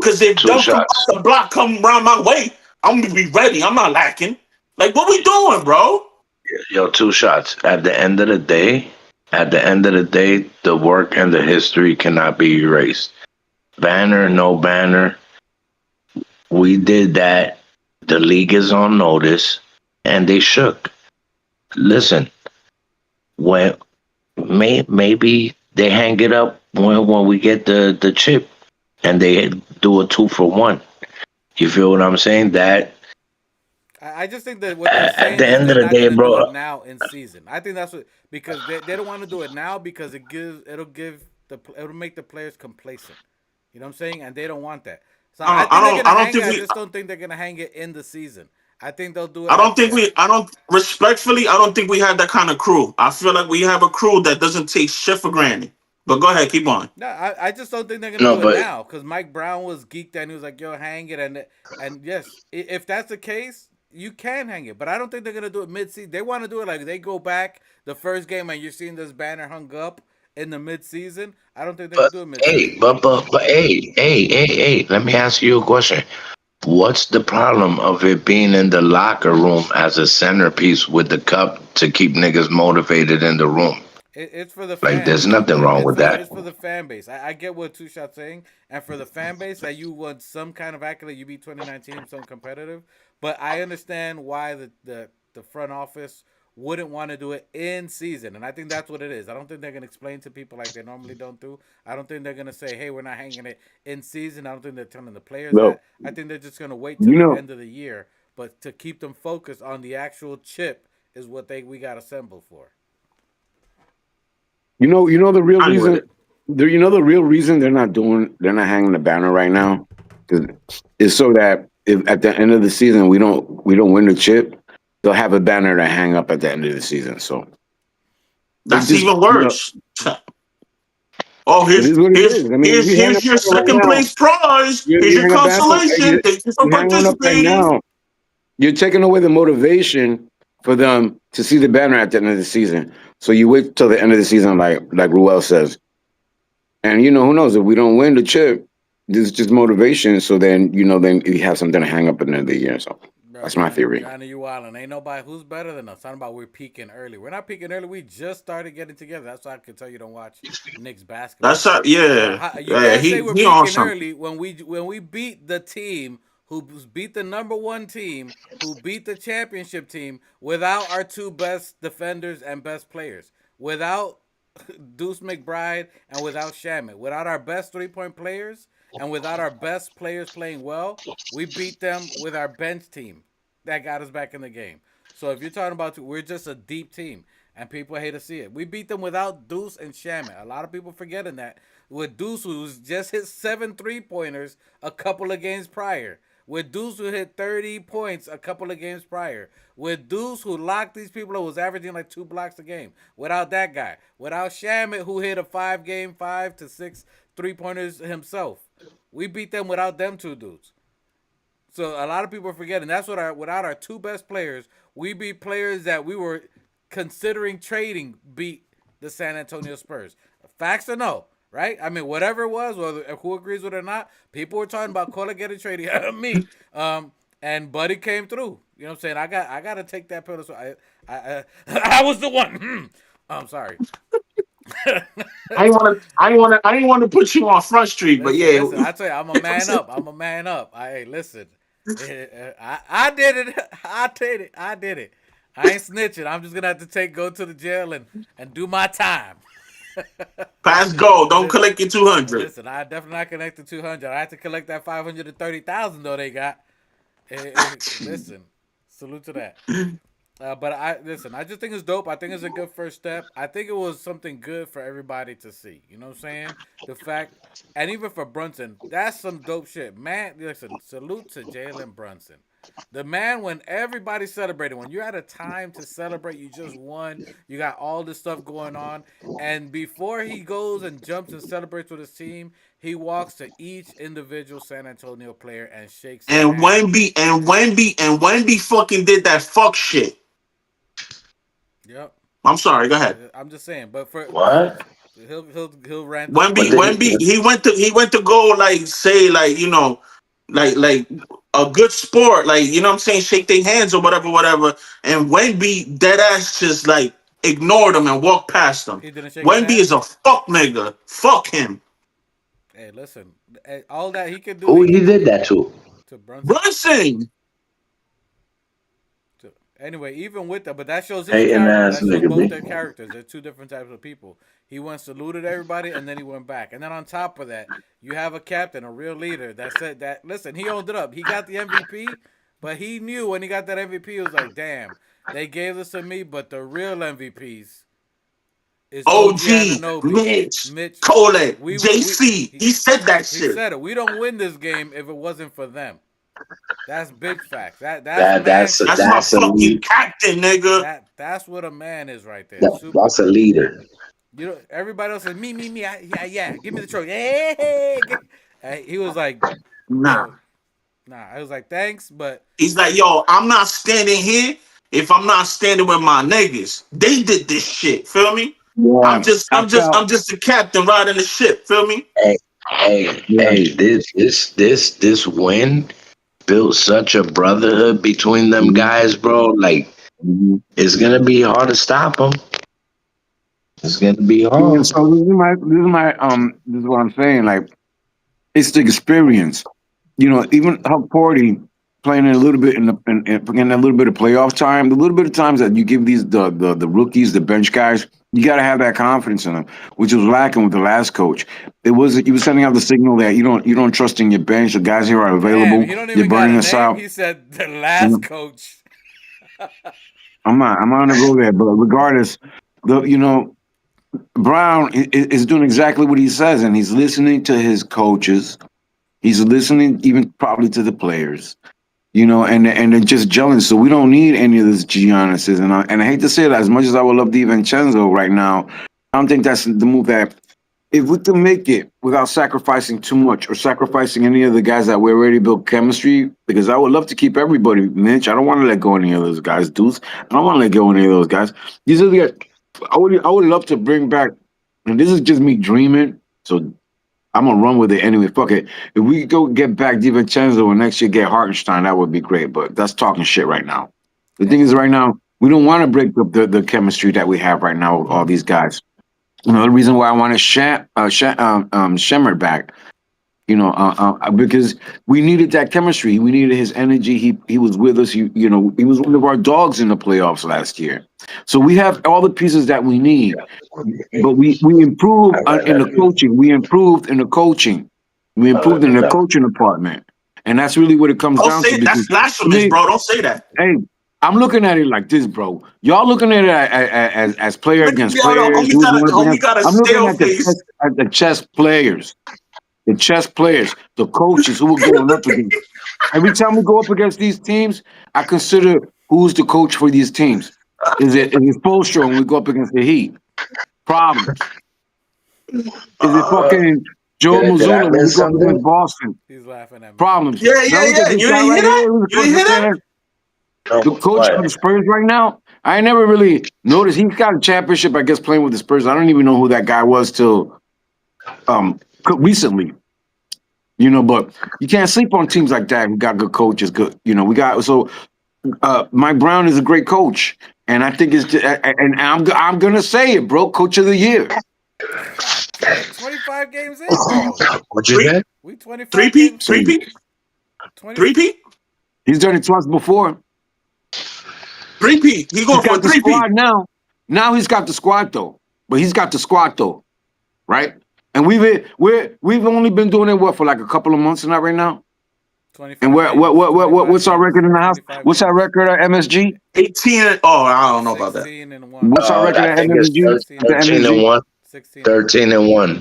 Cause if two them come off shots. the block come around my way, I'm gonna be ready. I'm not lacking. Like, what we doing, bro? Yo, two shots. At the end of the day, the work and the history cannot be erased. Banner, no banner. We did that. The league is on notice, and they shook. Listen, when maybe they hang it up when we get the chip and they do a 2-for-1. You feel what I'm saying? That I just think that what they're at saying the is end they're of the not day, gonna do it bro. now in season. I think that's what because they don't want to do it now because it'll make the players complacent. You know what I'm saying? And they don't want that. So I think they're gonna I don't hang it. think I we. just don't think they're gonna hang it in the season. I think they'll do it I don't like think we. I don't respectfully. I don't think we have that kind of crew. I feel like we have a crew that doesn't take shit for granted. But go ahead, keep on. no. I just don't think they're gonna No, do it but now because Mike Brown was geeked and he was like, "Yo, hang it." And yes, if that's the case, you can hang it. But I don't think they're gonna do it mid season. They want to do it like they go back the first game and you're seeing this banner hung up in the mid season. I don't think they're gonna but do it mid hey, season. but hey. Let me ask you a question. What's the problem of it being in the locker room as a centerpiece with the cup to keep niggas motivated in the room? It's for the Like, fans. there's nothing wrong with that. It's for the fan base. I get what Two Shot saying, and for the fan base that you want some kind of accolade. You beat 2019, some competitive, but I understand why the front office wouldn't want to do it in season, and I think that's what it is. I don't think they're gonna explain to people like they normally don't do. I don't think they're gonna say, "Hey, we're not hanging it in season." I don't think they're telling the players Look, that. I think they're just gonna wait till you the know, end of the year, but to keep them focused on the actual chip is what we got assembled for. you know the real I'm with reason. it. You know the real reason they're not hanging the banner right now, is so that if at the end of the season we don't win the chip, they'll have a banner to hang up at the end of the season. So it That's just even you know worse. Oh, it is what it is. I mean, if you hang a here's your banner right second now, place prize. Here's you your hang a banner, consolation. Thank you for you hang one up right participating. now. You're taking away the motivation for them to see the banner at the end of the season. So you wait till the end of the season, like Ruel says. And who knows if we don't win the chip, this is just motivation. So then then you have something to hang up at the end of the year. So Bro, that's my theory. Johnny, you wildin'. Ain't nobody who's better than us. Talking about we're peaking early. We're not peaking early. We just started getting together. That's why I can tell you don't watch Knicks That's basketball. yeah. You Yeah, can't say we're he on peaking something. early when we beat the team who beat the number one team who beat the championship team without our two best defenders and best players, without Deuce McBride and without Shamit, without our best 3-point players and without our best players playing well. We beat them with our bench team that got us back in the game. So if you're talking about we're just a deep team and people hate to see it. We beat them without Deuce and Shamit. A lot of people forgetting that. With Deuce who's just hit 7 3-pointers a couple of games prior. With Deuce who hit 30 points a couple of games prior. With Deuce who locked these people who was averaging like 2 blocks a game. Without that guy. Without Shamit who hit a 5 game 5 to 6 3-pointers himself. We beat them without them two dudes. So a lot of people are forgetting that's what without our two best players, we beat players that we were considering trading beat the San Antonio Spurs. Facts or no, right? I mean, whatever it was, whether who agrees with it or not, people were talking about Kola getting traded out of me. And Buddy came through. You know what I'm saying? I got to take that pill. So I was the one. I'm sorry. I didn't want to put you on front street, but Listen, yeah. listen. I tell you, I'm a man up. I'm a man up. Hey, listen. I did it. I did it. I did it. I ain't snitching. I'm just gonna have to go to the jail and do my time. Pass go. Don't collect your 200. Listen, I definitely not connect the 200. I have to collect that 530,000 though they got. Listen, salute to that. But I listen. I just think it's dope. I think it's a good first step. I think it was something good for everybody to see. You know what I'm saying? The fact, and even for Brunson, that's some dope shit, man. Listen, salute to Jalen Brunson, the man. When everybody's celebrating, when you're at a time to celebrate, you just won. You got all this stuff going on, and before he goes and jumps and celebrates with his team, he walks to each individual San Antonio player and shakes their And hand. Wemby fucking did that fuck shit. Yep. I'm sorry. Go ahead. I'm just saying, but for What? he'll rant all he But Wemby, wants. did Wemby, he went to go like say like like a good sport, like what I'm saying, shake their hands or whatever. And Wemby dead ass just like ignored him and walked past him. He didn't shake his Wemby hand. is a fuck nigga. Fuck him. Hey, listen, all that he could do, who he he could did do that to? to Brunson. Brunson. Anyway, even with that, but that shows his Hating character. ass That shows nigga, both B. their characters. They're two different types of people. He went saluted everybody, and then he went back. And then on top of that, you have a captain, a real leader that said that. Listen, he owned it up. He got the MVP, but he knew when he got that MVP, he was like, "Damn, they gave this to me." But the real MVPs is OG OG, Ananobi, Mitch, Mitch. Cole, We JC. He said that he shit. said it. We don't win this game if it wasn't for them. That's big facts. That's That man that's a, shit. That's my that's a fucking lead. captain, nigga. That's what a man is right there. That, Super. that's a leader. You know, everybody else says me. Yeah. Give me the trophy. Hey. He was like, Nah. yo, nah. I was like, thanks, but He's like, yo, I'm not standing here if I'm not standing with my niggas. They did this shit. Feel me? Yeah, I I'm felt. just a captain riding the ship. Feel me? Yeah, Hey, this win built such a brotherhood between them mhm, guys, bro. Like mhm. it's gonna be hard to stop them. It's gonna be Yeah. hard. So this is what I'm saying. Like, it's the experience. You know, even Huck Porty playing a little bit in getting a little bit of playoff time, the little bit of times that you give these the rookies, the bench guys, you got to have that confidence in them, which was lacking with the last coach. It was he was sending out the signal that you don't trust in your bench. The guys here are damn, available. he don't You're even got burning a us name. out. He said the last coach. I'm not gonna go there, but regardless, the Brown is doing exactly what he says, and he's listening to his coaches. He's listening even probably to the players. And they're just gelling. So we don't need any of this Giannis's. And I hate to say that, as much as I would love DiVincenzo right now, I don't think that's the move that if we can make it without sacrificing too much or sacrificing any of the guys that we already built chemistry, because I would love to keep everybody, Mitch. I don't want to let go of any of those guys, Deuce. I don't want to let go of any of those guys. These are the guys I would love to bring back, and this is just me dreaming. So I'm gonna run with it anyway. Fuck it. If we go get back DiVincenzo and next year get Hartenstein, that would be great. But that's talking shit right now. The thing is, right now we don't want to break up the chemistry that we have right now with all these guys. The reason why I wanted Shemmer back, because we needed that chemistry. We needed his energy. He was with us. He was one of our dogs in the playoffs last year. So we have all the pieces that we need. But we improved in the coaching. We improved in the coaching. We improved in the coaching department, and that's really what it comes Don't down say to. it. That's Because to blasphemous, me, bro. Don't say that. hey, I'm looking at it like this, bro. Y'all looking at it as player Look, against yo, the players, who's going up homie against. got a I'm looking stale at the face. chess players, the coaches who are going up against. Every time we go up against these teams, I consider who's the coach for these teams. Is it Spoelstra when we go up against the Heat? Problems. Is it fucking Joe Did I Mazzulla when we miss go up against something? Boston? He's laughing at me. Problems. Yeah, Now yeah, look at yeah. this You guy didn't hear right that? here. Who's the You coach didn't for hear that? No, the coach for the what? Spurs right now? I never really noticed. He's got a championship, I guess, playing with the Spurs. I don't even know who that guy was till recently. But you can't sleep on teams like that who got good coaches. Good, we got so Mike Brown is a great coach, and I think and I'm gonna say it, bro. Coach of the year. We're 25 games in, bro. What you Three, said? We 25 three-peat, games. So three-peat, 20. three-peat, he's done it twice before. three-peat. He He's going for a got the three-peat. squad now. Now he's got the squad though. But he's got the squad though, right? And we've only been doing it for like a couple of months now right now. And 25 games. 25 what's our games. record in the house? 25 What's our games. record at MSG? 18. Oh, I don't know about that. 16 and 1. What's our record I at think it's MSG? 16 At and 1. 13 and MSG? 1. 16 and 1. 13 and 1. No, I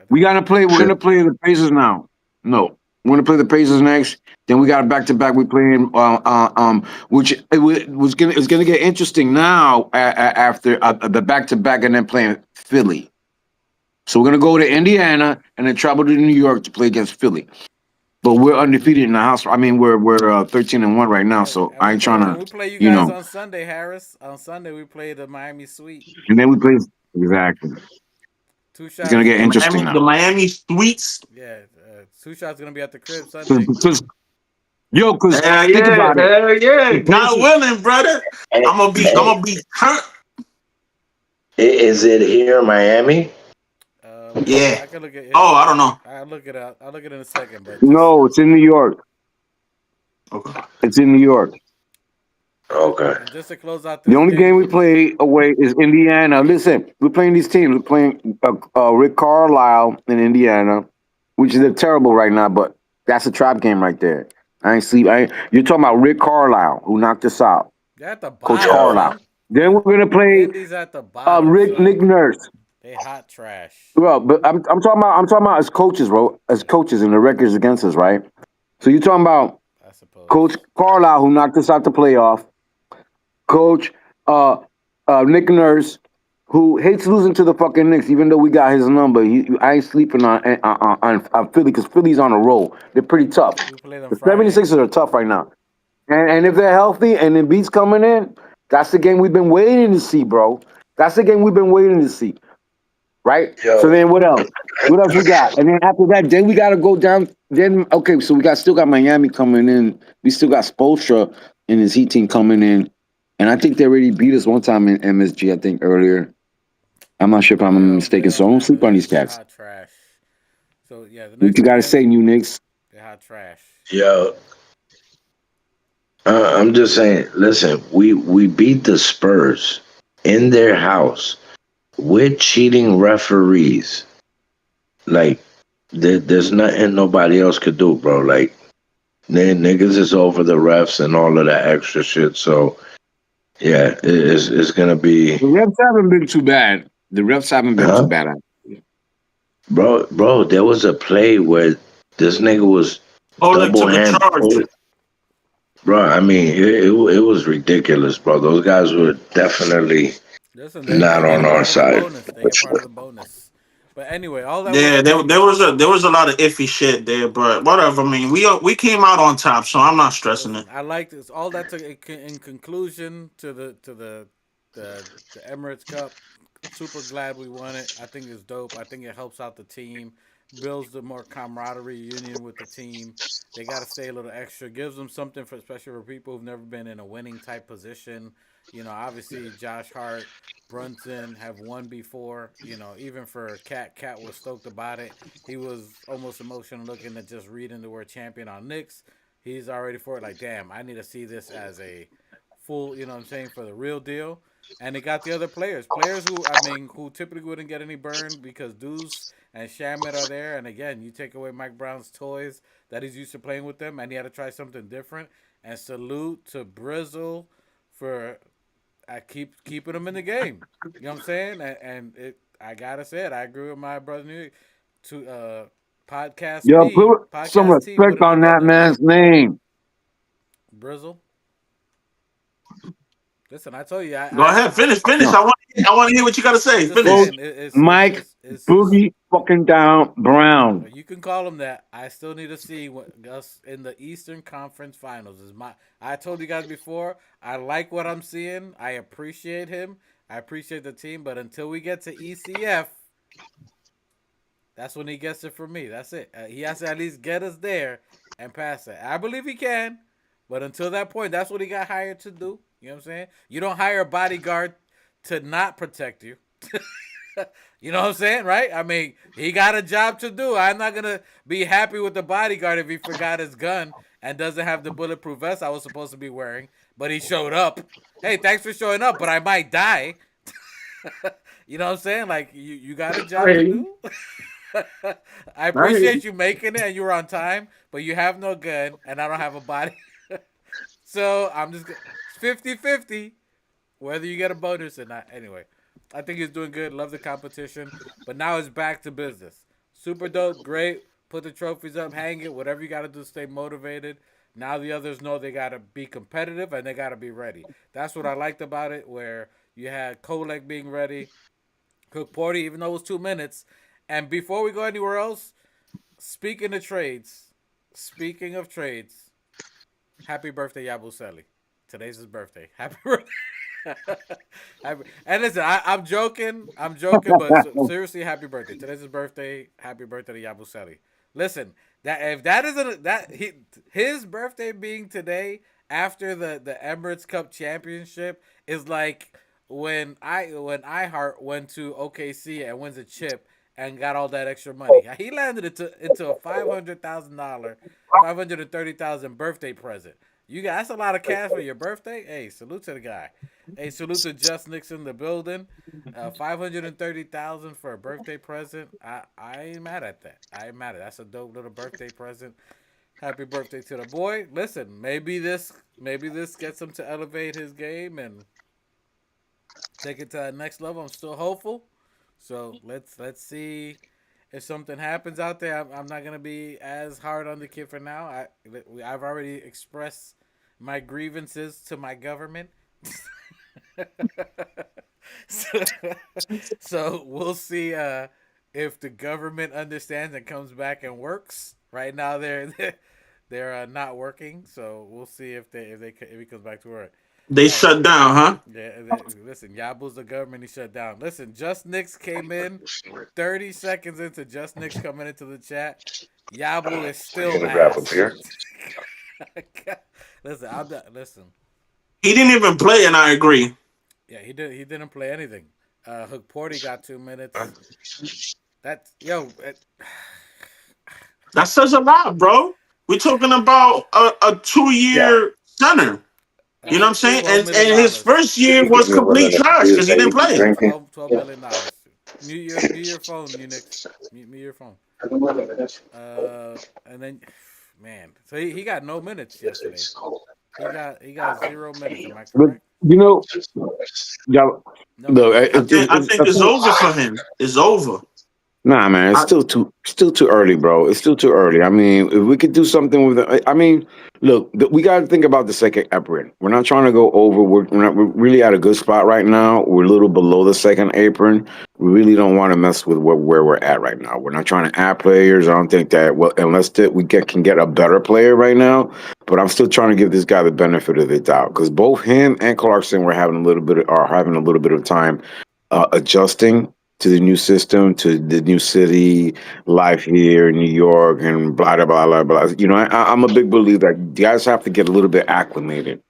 We think gotta play. We're gonna play the Pacers now. No, we're gonna play the Pacers next. Then we got a back to back. We playing, which it's gonna get interesting now after the back to back, and then playing Philly. So we're gonna go to Indiana and then travel to New York to play against Philly. But we're undefeated in the house. I mean, we're 13 and 1 right now. So and I ain't trying we to, play you you guys know. on Sunday, Harris. On Sunday we play the Miami Sweet. And then we play exactly. Two It's gonna shots. get interesting The now. Miami Sweets. Yeah, two shots gonna be at the crib Sunday. Because Hell think yeah, about it. hell yeah. The God Pacers. willing, brother. Hey, I'm hey, gonna be hurt. is it here in Miami? Yeah. I can look at it. Oh, I don't know. I'll look it up. I'll look at it in a second, but just No, it's in New York. Okay. It's in New York. Okay. And just to close out The this only game, game we play away is Indiana. Listen, we're playing these teams. We're playing Rick Carlisle in Indiana, which is terrible right now, but that's a trap game right there. I ain't sleep. You're talking about Rick Carlisle, who knocked us out. they're at the Coach bottom, Yeah. Carlisle. son. Then we're gonna play Indy's at the bottom, Rick son. Nick Nurse. They hot trash. Well, but I'm talking about as coaches, bro. As coaches, and the records against us, right? So you're talking about I Coach suppose. Carlisle, who knocked us out the playoff. Coach uh, Nick Nurse, who hates losing to the fucking Knicks, even though we got his number. I ain't sleeping on Philly because Philly's on a roll. They're pretty tough. We play them The Friday. 76ers are tough right now. And if they're healthy and the beats coming in, that's the game we've been waiting to see, bro. That's the game we've been waiting to see, right? So Yo. then what else? What else we got? And then after that, then we got to go down. Then, okay, so we still got Miami coming in. We still got Spoelstra and his Heat team coming in. And I think they already beat us one time in MSG, I think, earlier. I'm not sure if I'm They mistaken. So don't don't matter. sleep on these They're cats. hot trash. So yeah, the What next you two got to games say, New Knicks? they're hot trash. Yo. I'm just saying. Listen, we beat the Spurs in their house with cheating referees. Like there's nothing nobody else could do, bro. Like niggas is over the refs and all of that extra shit. So yeah, it's gonna be, The refs haven't been too bad. The refs haven't been too huh? bad. Bro, there was a play where this nigga was Oleg double took a hand charge. pull. Bro, I mean, it was ridiculous, bro. Those guys were definitely Listen, they not get on a our part of the side. bonus. They get part of the bonus. But anyway, all that was Yeah, said, there was a lot of iffy shit there, but whatever. I mean, we came out on top, so I'm not stressing it. listen, I like this. All that in conclusion to the Emirates Cup. Super glad we won it. I think it's dope. I think it helps out the team, builds the more camaraderie union with the team. They got to stay a little extra. Gives them something for, especially for people who've never been in a winning type position. Obviously Josh Hart, Brunson have won before. Even for Cat was stoked about it. He was almost emotional looking at just reading the word champion on Knicks. He's already for it. Like, damn, I need to see this as a full. You know what I'm saying, for the real deal. And they got the other players who who typically wouldn't get any burn because Deuce and Shamit are there. And again, you take away Mike Brown's toys that he's used to playing with them, and he had to try something different. And salute to Brizzle for keeping him in the game. You know what I'm saying? I gotta say it. I agree with my brother New York. To Yo, put some podcast T respect wouldn't have on done that that. man's name. Brizzle. Listen, I told you, Go ahead, finish. No, I want to hear what you got to I'm say. just Finish. saying Coach Mike Boogie fucking down Brown. you can call him that. I still need to see what us in the Eastern Conference Finals is my. I told you guys before. I like what I'm seeing. I appreciate him. I appreciate the team. But until we get to ECF, that's when he gets it from me. That's it. He has to at least get us there and pass it. I believe he can. But until that point, that's what he got hired to do. You know what I'm saying? You don't hire a bodyguard to not protect you. You know what I'm saying, right? He got a job to do. I'm not gonna be happy with the bodyguard if he forgot his gun and doesn't have the bulletproof vest I was supposed to be wearing, but he showed up. Hey, thanks for showing up, but I might die. You know what I'm saying? Like you got a job to do. I appreciate you making it and you were on time, but you have no gun and I don't have a body. So I'm just 50-50 whether you get a bonus or not. Anyway, I think he's doing good. Love the competition. But now it's back to business. Super dope. Great. Put the trophies up. Hang it. Whatever you got to do to stay motivated. Now the others know they got to be competitive and they got to be ready. That's what I liked about it, where you had Kolek being ready. Cook Porty, even though it was 2 minutes. And before we go anywhere else, speaking of trades, happy birthday, Yabusele. Today's his birthday. Happy birthday. And listen, I'm joking. But seriously, happy birthday. Today's his birthday. Happy birthday to Yabusele. Listen, that if that isn't his birthday being today after the Emirates Cup championship is like when iHeart went to OKC and wins a chip and got all that extra money. He landed into a $500,000, $530,000 birthday present. You got that's a lot of cash for your birthday. Hey, salute to the guy. Hey, salute to Just Nixon in the building. 530,000 for a birthday present. I ain't mad at that. I ain't mad at that. That's a dope little birthday present. Happy birthday to the boy. Listen, maybe this gets him to elevate his game and take it to the next level. I'm still hopeful. So let's see if something happens out there. I'm not gonna be as hard on the kid for now. I've already expressed my grievances to my government. so, so we'll see if the government understands and comes back and works. Right now they're not working, so we'll see if he comes back to work. They All right. shut down, huh? Yeah, listen, Yabu's the government. He shut down. Listen, Just Nix came in 30 seconds into Just Nix coming into the chat. Yabu is You still gonna wrap up ass. here? Listen, I'm not, listen. He didn't even play, and I agree. Yeah, he didn't play anything. Hook Porty got 2 minutes. That's yo. That says a lot, bro. We're talking about a Yeah. 2 year center. You know what I'm saying? $12 And million. his first Did year he give was you a complete lemon trash juice because he that didn't you be play. drinking? $12 million. Mute your phone, you Nix. Mute your phone. And then, man, so he got no minutes yesterday. He got 0 minutes. Am I But correct? you know, yeah, No look, minutes. I think I it's think over for him. It's over. nah, man, I, it's still too early, bro. It's still too early. I mean, if we could do something with it, I mean, look, we got to think about the second apron. We're not trying to go over. We're really at a good spot right now. We're a little below the second apron. We really don't want to mess with where we're at right now. We're not trying to add players. I don't think that well, unless can get a better player right now. But I'm still trying to give this guy the benefit of the doubt because both him and Clarkson were having a little bit of time adjusting to the new system, to the new city, life here in New York, and blah blah blah blah blah. You know, I'm a big believer that guys have to get a little bit acclimated.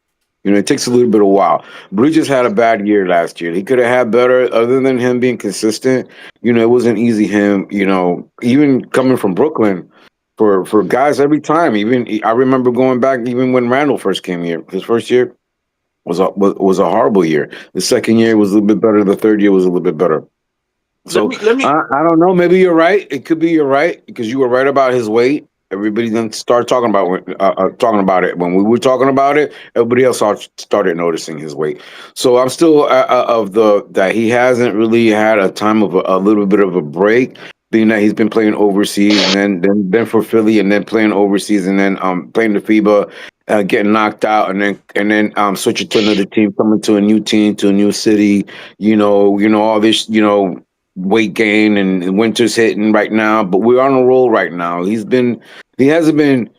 You know, it takes a little bit of while. Bridges had a bad year last year. He could have had better, other than him being consistent. You know, it wasn't easy. Him, you know, even coming from Brooklyn, for guys every time. Even I remember going back, even when Randall first came here. His first year was a horrible year. The second year was a little bit better. The third year was a little bit better. let So me let me I don't know. Maybe you're right. It could be you're right because you were right about his weight. Everybody then started talking about it when we were talking about it. Everybody else started noticing his weight. So I'm still of the that he hasn't really had a time of a little bit of a break, being that he's been playing overseas and then for Philly and then playing overseas and then playing the FIBA. Getting knocked out and then switching to another team, coming to a new team, to a new city, all this, weight gain and winter's hitting right now, but we're on a roll right now. He hasn't been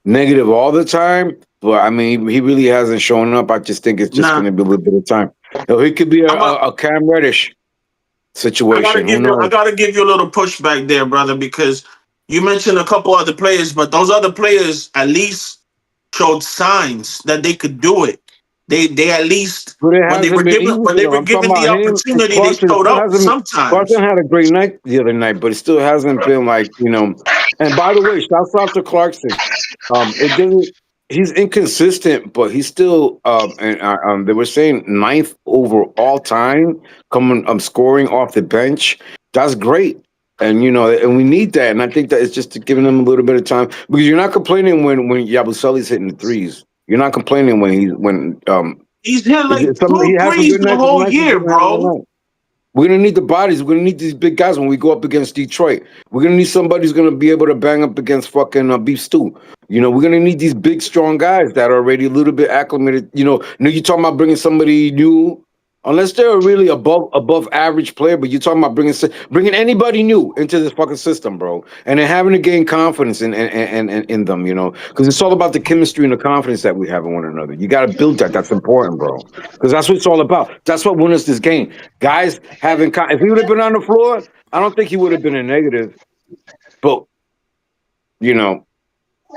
negative all the time, but I mean he really hasn't shown up. I just think it's just nah. gonna be a little bit of time. So he could be I'm a, a Cam Reddish I gotta situation. Who give you I knows? gotta give you a little pushback there, brother, because you mentioned a couple other players, but those other players at least showed signs that they could do it. They at least But it hasn't been easy when for they them. were I'm talking given the about him and opportunity, they Clarkson. showed Still up hasn't. Clarkson sometimes. had a great night the other night, but it still hasn't been like. And by the way, shouts out to Clarkson. It doesn't. He's inconsistent, but he's still. And they were saying ninth over all time, coming scoring off the bench. That's great, and we need that. And I think that it's just giving him a little bit of time because you're not complaining when Yabusele's hitting the threes. You're not complaining when He's hit like he two has some threes good the nights. Some whole nights he year, doesn't have one bro. night. We're gonna need the bodies. We're gonna need these big guys when we go up against Detroit. We're gonna need somebody who's gonna be able to bang up against fucking beef stew. We're gonna need these big, strong guys that are already a little bit acclimated. You're talking about bringing somebody new, unless they're a really above average player. But you're talking about bringing anybody new into this fucking system, bro, and then having to gain confidence and in them. Because it's all about the chemistry and the confidence that we have in one another. You got to build that. That's important, bro. Because that's what it's all about. That's what won us this game. Guys having if he would have been on the floor, I don't think he would have been a negative. But you know,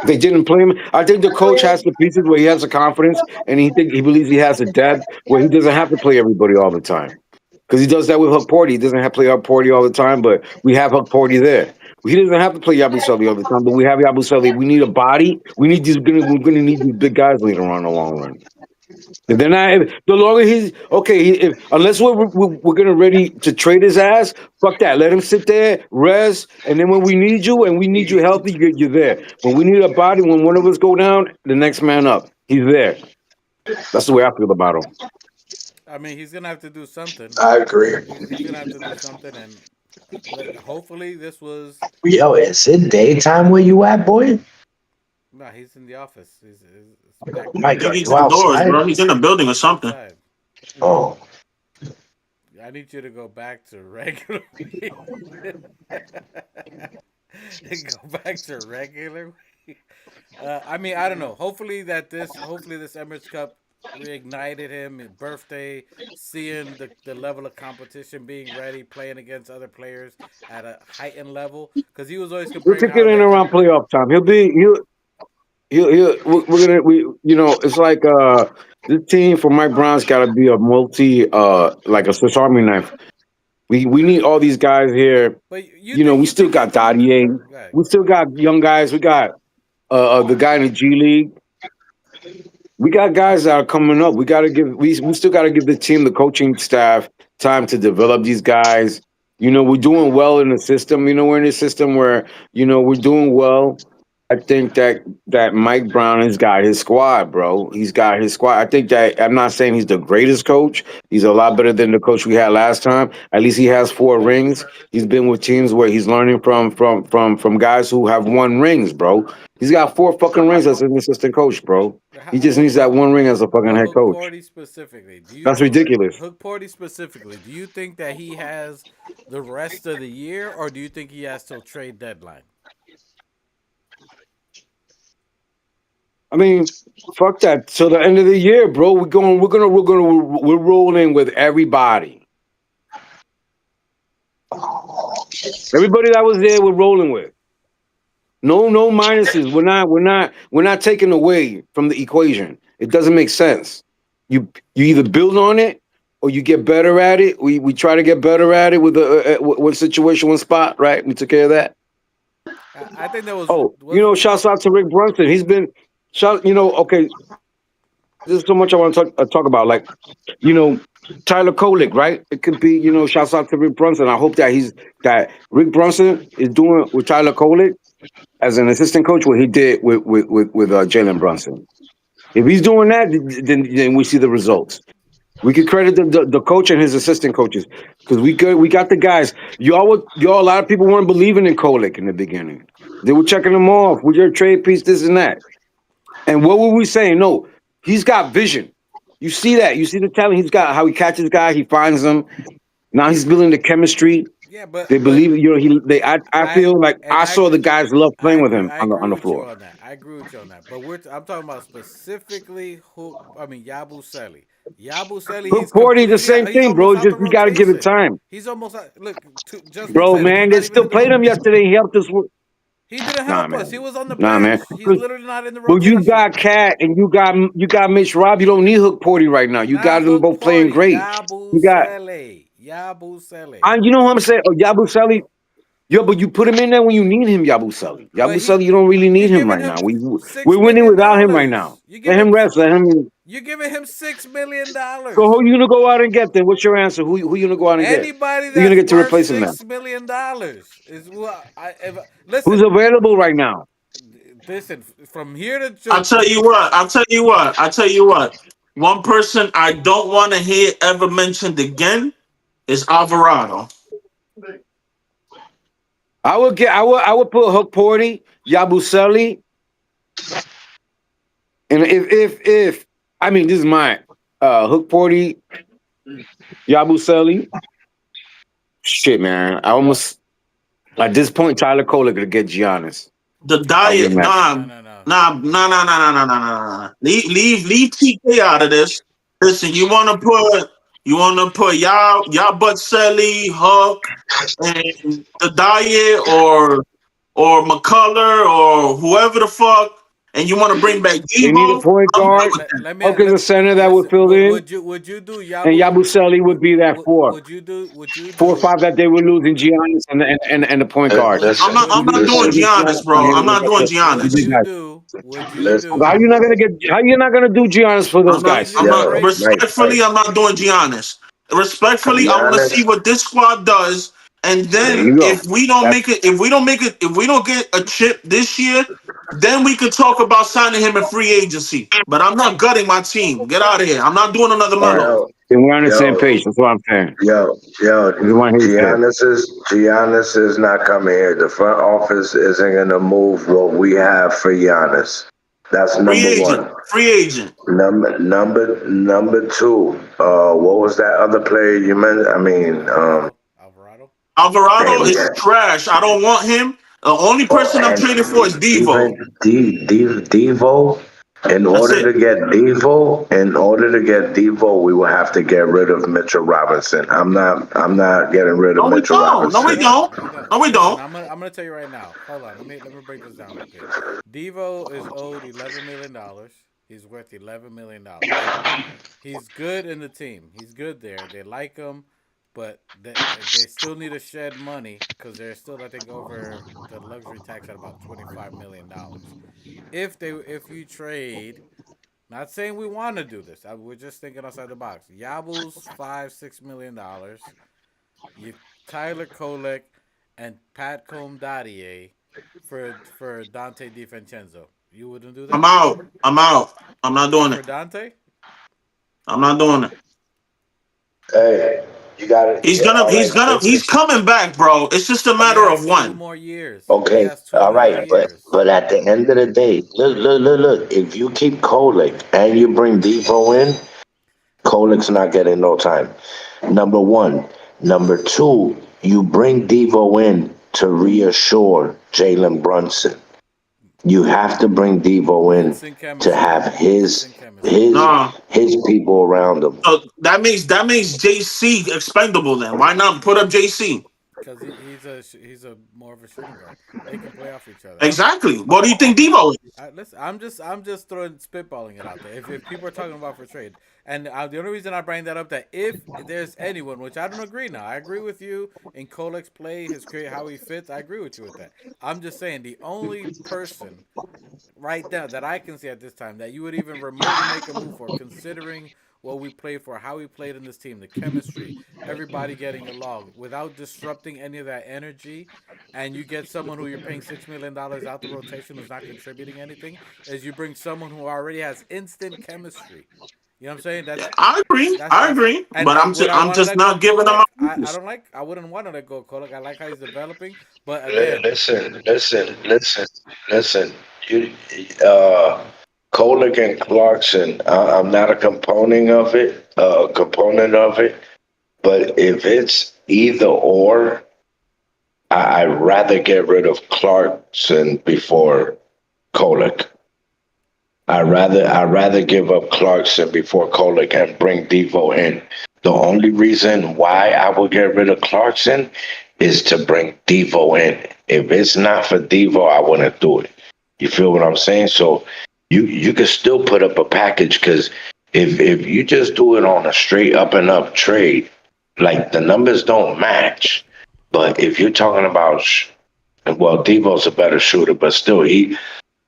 they didn't play him. I think the coach has the pieces where he has the confidence and he believes he has a depth where he doesn't have to play everybody all the time. Because he does that with Huck Porty. He doesn't have to play Huck Porty all the time, but we have Huck Porty there. He doesn't have to play Yabusele all the time, but we have Yabusele. We need a body. We need these. We're gonna need these big guys later on in the long run. If they're not, the longer he's okay, unless we're gonna ready to trade his ass, fuck that. Let him sit there, rest, and then when we need you and we need you healthy, you're there. When we need a body, when one of us go down, the next man up, he's there. That's the way I feel about him. I mean, he's gonna have to do something. I agree. He's gonna have to do something, and hopefully this was. Yo, is it daytime where you at, boy? No, he's in the office. He's back Oh there. my I think God, he's you indoors, outside? bro. He's in the building or He's something. outside. Oh, I need you to go back to regular. Go back to regular. I mean, I don't know. Hopefully this Emirates Cup reignited him. His birthday, seeing the level of competition, being ready, playing against other players at a heightened level. Because he was always We'll complaining take how it in they. around playoff time. He'll we're gonna it's like this team for Mike Brown's got to be a multi like a Swiss Army knife. We need all these guys here. But We you still think he got can? Dadier. Go ahead. We still got young guys. We got the guy in the G League. We got guys that are coming up. We still gotta give the team, the coaching staff, time to develop these guys. We're doing well in the system. We're in a system where, we're doing well. I think that Mike Brown has got his squad, bro. He's got his squad. I think that I'm not saying he's the greatest coach. He's a lot better than the coach we had last time. At least he has 4 rings. He's been with teams where he's learning from guys who have won rings, bro. He's got 4 fucking rings as an assistant coach, bro. He just needs that 1 ring as a fucking But head Hook coach. Party specifically, That's ridiculous. Hook Party specifically, do you think that he has the rest of the year, or do you think he has till trade deadline? I mean, fuck that. Till the end of the year, bro. We're rolling with everybody. Everybody that was there, we're rolling with. No minuses. We're not taking away from the equation. It doesn't make sense. You either build on it or you get better at it. We try to get better at it with one situation, one spot, right? We took care of that. I think that Oh, was shouts out to Rick Brunson. He's been okay. There's so much I want to talk about. Like, you know, Tyler Kolick, right? It could be, shouts out to Rick Brunson. I hope that Rick Brunson is doing with Tyler Kolick as an assistant coach what he did with Jalen Brunson. If he's doing that, then we see the results. We could credit the coach and his assistant coaches because we got the guys. A lot of people weren't believing in Kolick in the beginning. They were checking him off with your trade piece, this and that. And what were we saying? No, he's got vision. You see that? You see the talent he's got. How he catches guy, he finds them. Now he's building the chemistry. yeah, They but believe. I feel like I saw the guys love playing with him I on agree the with you floor. on that. I agree with you on that. But I'm talking about specifically who. I mean, Yabu Seli. Yabu Seli. Hook He's Porty, the completely. same He's thing, bro. almost out the Just we got to give it rotation. time, He's almost out. Look. Just Nick bro. said it. He's Man, they not even still in the. played him yesterday. He helped us. He didn't Nah, help us. He man. was on the Nah, man. bench. He's literally not in the Well, you rotation. got Cat and you got Mitch Rob. You don't need Hook Porty right now. You Not got them Hook both playing Party. great. Yabu You got. Sele. Yabu Sele. You know what I'm saying? Oh, Yabusele. Yo, but you put him in there when you need him, Yabusele. But Yabusele, you don't really you're need him giving right him now. six We're winning million without him right now. dollars. Let him rest. Let him. You're giving him $6 million. So who you gonna go out and get then? What's your answer? Who you gonna go out and get? Anybody Who you gonna that's get to worth replace him then? $6 million is what Who's listen. available right now? Listen, from here to I'll tell you what. I'll tell you what. I'll tell you what. One person I don't want to hear ever mentioned again is Alvarado. I would put Hook Porty, Yabusele, and if I mean this is my Hook Porty, Yabusele. Shit, man. I almost at this point Tyler Cole could get Giannis. The I'll give diet, him that. nah, no, no, no. nah. Leave TK out of this. Listen, you wanna put y'all but Selly, Huck, and the diet or McCullough or whoever the fuck. and you want to bring back They need a Devo, point I'm good guard. with that. Hook is a center that would listen. fill in, Would you do and Yabu? Yabusele would be that four. Would you 4 or 5 do that they were losing Giannis and the point guard. would Listen, I'm not doing listen, Giannis, bro. I'm not doing Giannis. would you listen. do How you not gonna get? How you not gonna do Giannis for those guys? I'm not Yo, break? Mike. respectfully, I'm not doing Giannis. Respectfully, I want to see Giannis, what this squad does. And There then you go. if we don't That's make it, if we don't get a chip this year, then we could talk about signing him in free agency. But I'm not gutting my team. Get out of here. I'm not doing another all right. Melo. yo, Then we're on the same yo, page. That's what I'm saying. yo. We want his shit. Giannis is not coming here. The front office isn't gonna move what we have for Giannis. That's Free number agent. one. Free agent. Number two. What was that other player you mentioned? I mean, Alvarado. Alvarado damn, is trash. I don't want him. The only person I'm and trading for is Devo. even Devo. That's it. In order to get Devo, we will have to get rid of Mitchell Robinson. I'm not getting rid of No, we Mitchell don't. No, No, we you Robinson. don't. don't. No, you don't. No, we Listen, don't. I'm gonna tell you right now. Hold on. Let me break this down real quick. Devo is owed $11 million. He's worth $11 million. He's good in the team. He's good there. They like him, but they still need to shed money because they're still, I think, over the luxury tax at about $25 million. If you trade, not saying we want to do this, we're just thinking outside the box. Yabu's $5-6 million. You Tyler Kolek and Pat Comdadier for Dante DiVincenzo. You wouldn't do I'm that out. I'm out. I'm not doing for it. Dante? I'm not doing it. Hey, you got it. He's Yeah, gonna, all right. he's Listen. coming back, bro. It's just a He matter of has two when. more years. He Okay, has two all more right, years. but at the end of the day, look. If you keep Kolek and you bring Devo in, Kolek's not getting no time. Number one. Number two, you bring Devo in to reassure Jalen Brunson. You have to bring Devo in Instant to chemistry. have Instant chemistry. Nah. his people around him. So that makes JC expendable. Then why not put up JC? Because he's a more of a shooting guard. They can play off each other. Exactly. What do you think Devo is? Listen, I'm just throwing spitballing it out there. If people are talking about for trade, and the only reason I bring that up, that if there's anyone, which I don't agree now, I agree with you in Kolek's play, his career, how he fits. I agree with you with that. I'm just saying the only person right now that I can see at this time that you would even remotely make a move for, considering what we played for, how we played in this team, the chemistry, everybody getting along, without disrupting any of that energy, and you get someone who you're paying $6 million out the rotation who's not contributing anything, is you bring someone who already has instant chemistry. You know what I'm saying? Yeah, I agree. That's I agree. and But would I I'm want to just let go not of giving them Kolek? my I moves. don't like. I wouldn't want to let go of Kolek. I like how he's developing, but again, Listen. You, Kolek and Clarkson. I'm not a component of it. But if it's either or, I'd rather get rid of Clarkson before Kolek. I'd rather give up Clarkson before Kolek and bring Devo in. The only reason why I would get rid of Clarkson is to bring Devo in. If it's not for Devo, I wouldn't do it. You feel what I'm saying? So you can still put up a package because if you just do it on a straight up and up trade, like the numbers don't match. But if you're talking about, well, Devo's a better shooter, but still,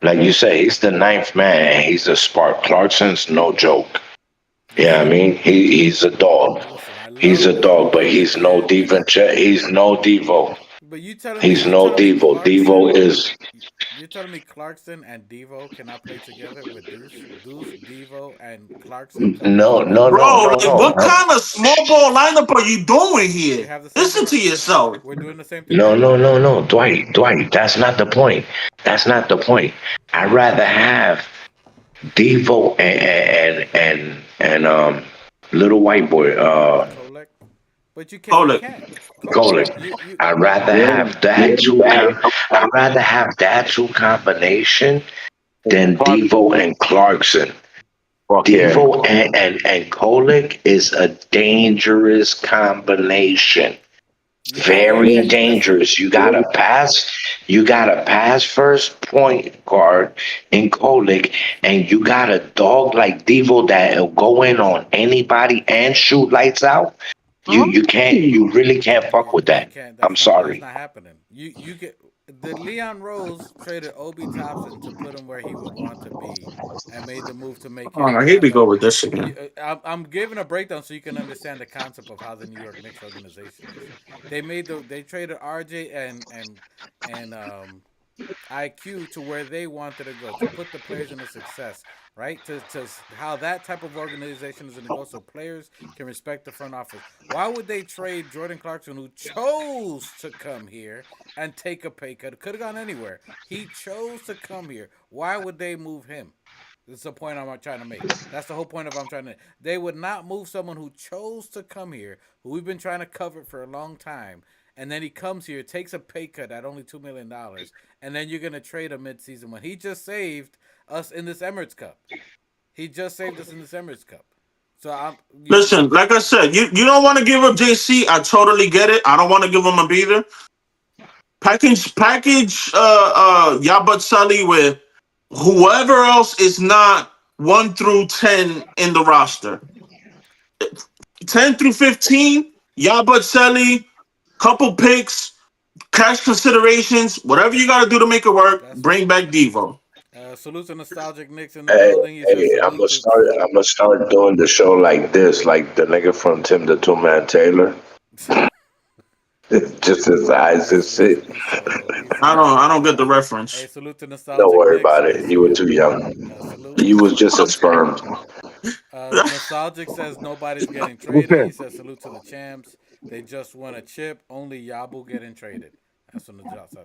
like you say, he's the ninth man. And he's a spark. Clarkson's no joke. Yeah, I listen, mean, he's a dog. listen. I He's love a dog, but the he's no kid. He's no Devo. But you telling me He's you no telling me Devo. Devo Clarkson is you're telling me Clarkson and Devo cannot play together with Deuce? Deuce, Devo, and Clarkson can play no, together? no, no, Bro, no, like no, what kind of small ball lineup are you doing We here? have the same thing. Listen to yourself. We're doing the same thing no, right no, now. no, no. Dwight. That's not the point. That's not the point. I'd rather have Devo and little white boy. Kolek. But you can't. Hold You it. can't. Golic. You. I'd rather have that two. I'd rather have that two combination than Clark. Devo and Clarkson. Fuck yeah. Devo and Kolick is a dangerous combination. You Very can't listen. dangerous. You got a pass first point guard in Kolik, and you got a dog like Devo that'll go in on anybody and shoot lights out. You really can't fuck with You that. can't. I'm That's sorry. not happening. You get the Leon Rose traded Obi Toppin to put him where he would want to be, and made the move to make Oh, him here we that. go with this again. I'm giving a breakdown so you can understand the concept of how the New York Knicks organization is. They traded RJ and IQ to where they wanted to go to put the players into success, right? To how that type of organization is going to go, so players can respect the front office. Why would they trade Jordan Clarkson, who chose to come here and take a pay cut? Could have gone anywhere. He chose to come here. Why would they move him? That's the point I'm trying to make. That's the whole point of I'm trying to. They would not move someone who chose to come here, who we've been trying to cover for a long time, and then he comes here, takes a pay cut at only $2 million, and then you're gonna trade him midseason when he just saved us in this Emirates Cup. He just saved us in this Emirates Cup. So Listen, like I said, you don't want to give up JC. I totally get it. I don't want to give him a beater. Package Yabat Sally with whoever else is not 1 through 10 in the roster. 10 through 15, Yabat Sally, couple picks, cash considerations, whatever you got to do to make it work. that's Bring back Devo. salute to nostalgic Knicks in the Hey, building. He says hey, salute to. I'm gonna start doing the show like this, like the nigga from Tim the Two Man Taylor. Just his eyes and shit. He says I don't get the hey, reference. salute to Don't nostalgic worry Knicks. about I it. see You were you. too young. Salute. You was just a sperm. Nostalgic says nobody's getting What's traded. that? He says salute to the champs. They just won a chip. Only Yabu getting traded. That's from the job. So,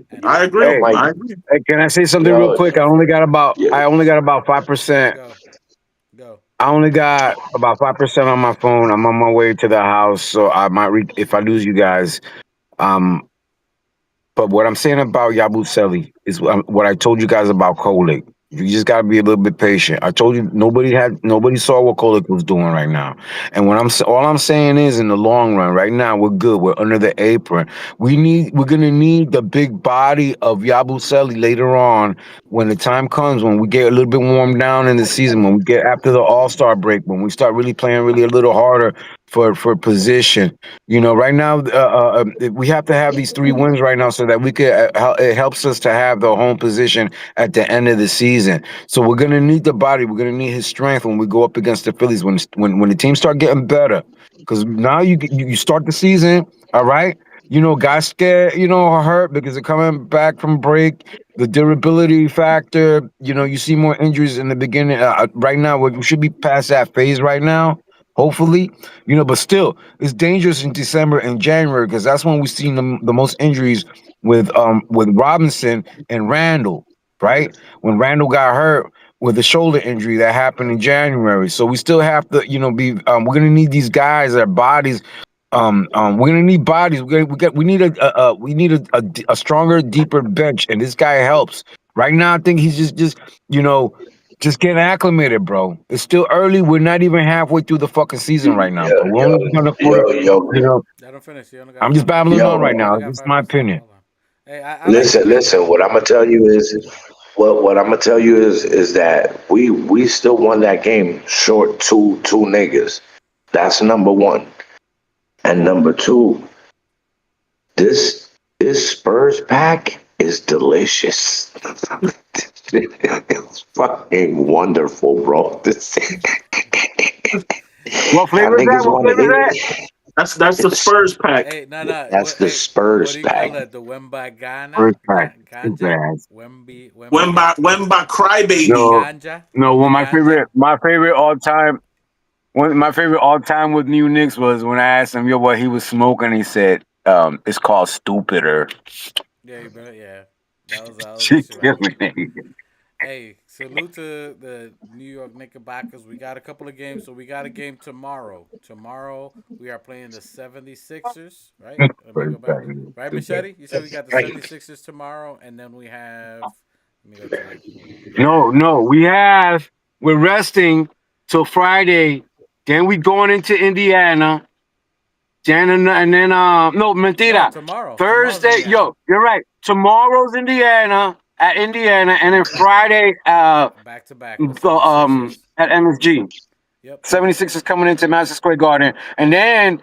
and I Yo, agree. Mike. I agree. Hey, can I say something real Yo, quick? yeah. I only got about 5%. go, go. I only got about 5% on my phone. I'm on my way to the house, so I might if I lose you guys. Um, but what I'm saying about Yabusele is what I told you guys about Kolik. You just gotta be a little bit patient. I told you nobody saw what Kolik was doing right now. And all I'm saying is, in the long run, right now we're good. We're under the apron. We're gonna need the big body of Yabusele later on when the time comes, when we get a little bit warmed down in the season, when we get after the All-Star break, when we start really playing really a little harder for position. Right now, we have to have these 3 wins right now so that we could. It helps us to have the home position at the end of the season. So we're gonna need the body. We're gonna need his strength when we go up against the Phillies when the teams start getting better. Because now you start the season, all right. Guys scared, are hurt because they're coming back from break. The durability factor, you see more injuries in the beginning. Right now, we should be past that phase right now. Hopefully, but still, it's dangerous in December and January because that's when we've seen the most injuries with Robinson and Randall, right? When Randall got hurt with a shoulder injury that happened in January, so we still have to, be. We're gonna need these guys, their bodies. We're gonna need bodies. We need a stronger, deeper bench, and this guy helps. Right now, I think he's just you know just getting acclimated, bro. It's still early. We're not even halfway through the fucking season right now, Yo, bro. We're yo, only gonna for yo, yo, Let him finish. You only got I'm just five babbling percent. on right yo. You now. only got This is five my percent. opinion. Hold on. Hey, I like your Listen, opinion. listen. What I'm gonna tell you is, what I'm gonna tell you is that we still won that game short two niggas. That's number one. And number two, this this Spurs pack is delicious. It's fucking wonderful, bro. What Y'all flavor is that? niggas What want to flavor is that? eat? That's the Spurs pack. Hey, nah. That's the What Spurs do you call pack. that? The Wemba Ghana? First pack. His Ganja? ass. When by Wemby Crybaby. No, Ganja? no. Wemby Ganja? My favorite all time. My favorite all time with New Knicks was when I asked him, yo, what he was smoking. He said, it's called Stupider. Yeah. That was a She shit right killed there. me. Hey, salute to the New York Knickerbockers. We got a couple of games, so we got a game tomorrow. Tomorrow we are playing the 76ers, right? Let me go First back. pack. Right, Machete? You said we got the 76ers tomorrow, and then we have. Let me go to it. No. We're resting till Friday. Then we going into Indiana. And then no, No, mentira. tomorrow. Tomorrow's Thursday, Indiana. you're right. Tomorrow's Indiana at Indiana, and then Friday Back to back with 76ers. at MSG. Yep. 76 is coming into Madison Square Garden. And then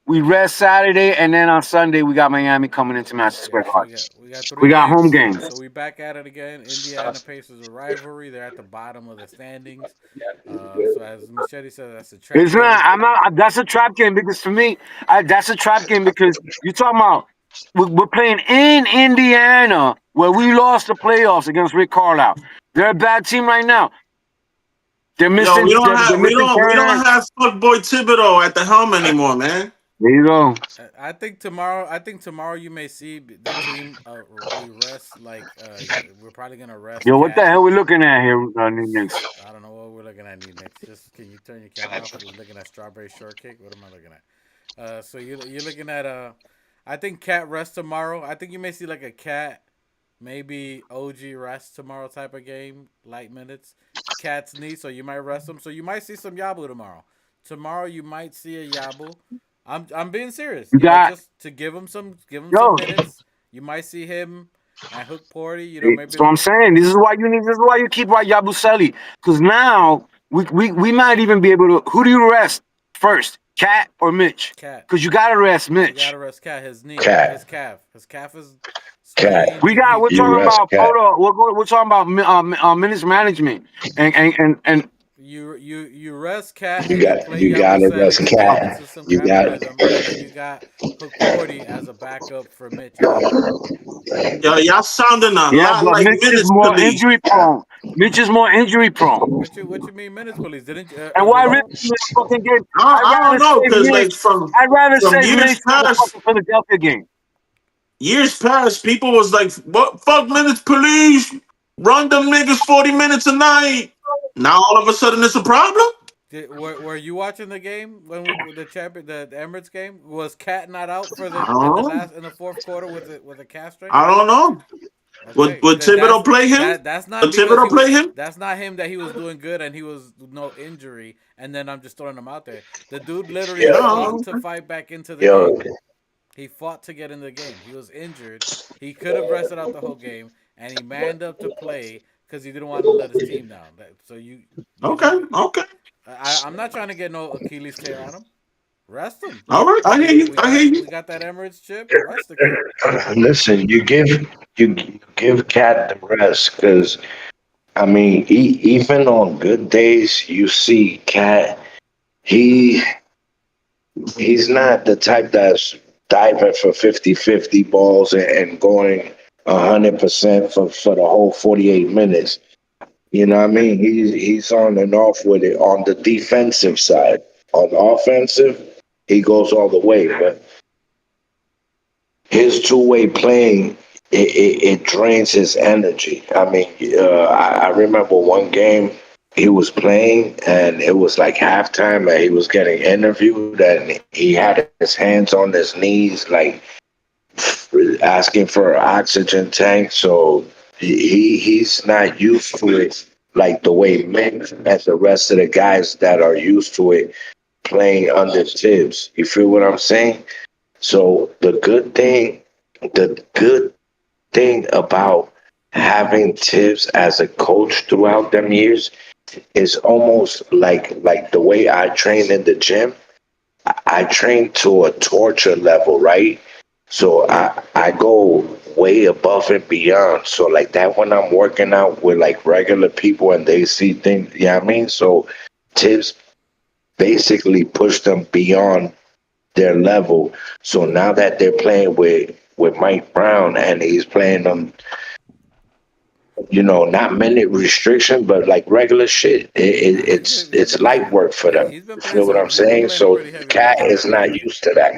we rest Saturday, and then on Sunday we got Miami coming into Madison Yeah, Square so Garden. we got We three got home games. games. So we back at it again. Indiana Pacers a rivalry. They're at the bottom of the standings. So as Machete said, that's a trap It's not. game. I'm not. That's a trap game because for me, that's a trap game because you're talking about we're playing in Indiana where we lost the playoffs against Rick Carlisle. They're a bad team right now. They're Yo, missing. They're missing we Kern. don't have fuckboy Thibodeau at the helm anymore, man. There you go. I think tomorrow. I think tomorrow you may see the team. We rest like we're probably gonna rest Yo, what the Cat. hell we looking at here, Knicks? I don't know what we're looking at next. Just can you turn your camera off? We're looking at strawberry shortcake. What am I looking at? So you're looking at I think Cat rest tomorrow. I think you may see like a Cat, maybe OG rest tomorrow type of game, light minutes. Cat's knee, so you might rest him. So you might see some Yabu tomorrow. Tomorrow you might see a Yabu. I'm being serious. You got Just to give him some yo. minutes. You might see him and Hook Porty. Maybe. That's what I'm saying. This is why you need. This is why you keep right Yabusele. Because now we might even be able to. Who do you rest first, Cat or Mitch? Cat. Because you gotta rest You Mitch. gotta rest Cat. His knee. Cat. His calf is Cat. sprained. We're You talking rest about Cat. we're talking about minutes management and You rest Cat You and you got play you got to Yabusele rest to get Cat. into some You kind got of rhythm, and then you got Hook Porty as a backup for Mitch and Yabu. Yo, y'all sounding a yeah, lot but like Mitch is minutes more police. injury prone. Mitch is more injury prone. What you mean minutes police? Didn't And we why really all? in the fucking game? I don't know, cause like I'd rather from save years Mitch for the past, fucking Philadelphia game. people was like, "What fuck minutes police? Run them niggas 40 minutes a night." Now all of a sudden it's a problem. Were you watching the game when the Emirates game? Was Cat not out for I the don't know. in the fourth quarter with a calf strain? I don't know. Okay, Would Thibodeau play him? that's not Would because Thibodeau play him? that's not him that he was doing good and he was no injury and then I'm just throwing him out there. The dude literally Yo, fought to fight back into the yo, game. He fought to get in the game. He was injured. He could have rested out the whole game and he manned up to play because he didn't want to let his team down. So Okay, okay. I'm not trying to get no Achilles tear on him. Rest him. All right, I hear you. I hear you. We got that Emirates chip. Rest the kid. listen, you give Cat the rest because I mean, even on good days, you see Cat. He he's not the type that's diving for 50-50 balls and going 100% for the whole 48 minutes. You know what I mean? He's on and off with it on the defensive side. On offensive, he goes all the way, but his two-way playing it drains his energy. I mean, I remember one game he was playing and it was like halftime and he was getting interviewed and he had his hands on his knees like asking for an oxygen tank. So he's not used to it like the way Mick and the rest of the guys that are used to it playing under Tibbs. You feel what I'm saying? So the good thing about having Tibbs as a coach throughout them years is almost like the way I train in the gym. I train to a torture level, right? So I go way above and beyond. So like that when I'm working out with like regular people and they see things, you know what I mean? So Tibbs basically push them beyond their level. So now that they're playing with Mike Brown and he's playing them, not minute restriction, but like regular shit. It's light work for them. He's been You playing feel what I'm He's been saying? playing him So pretty heavy Cat minutes on is not important games. used to that.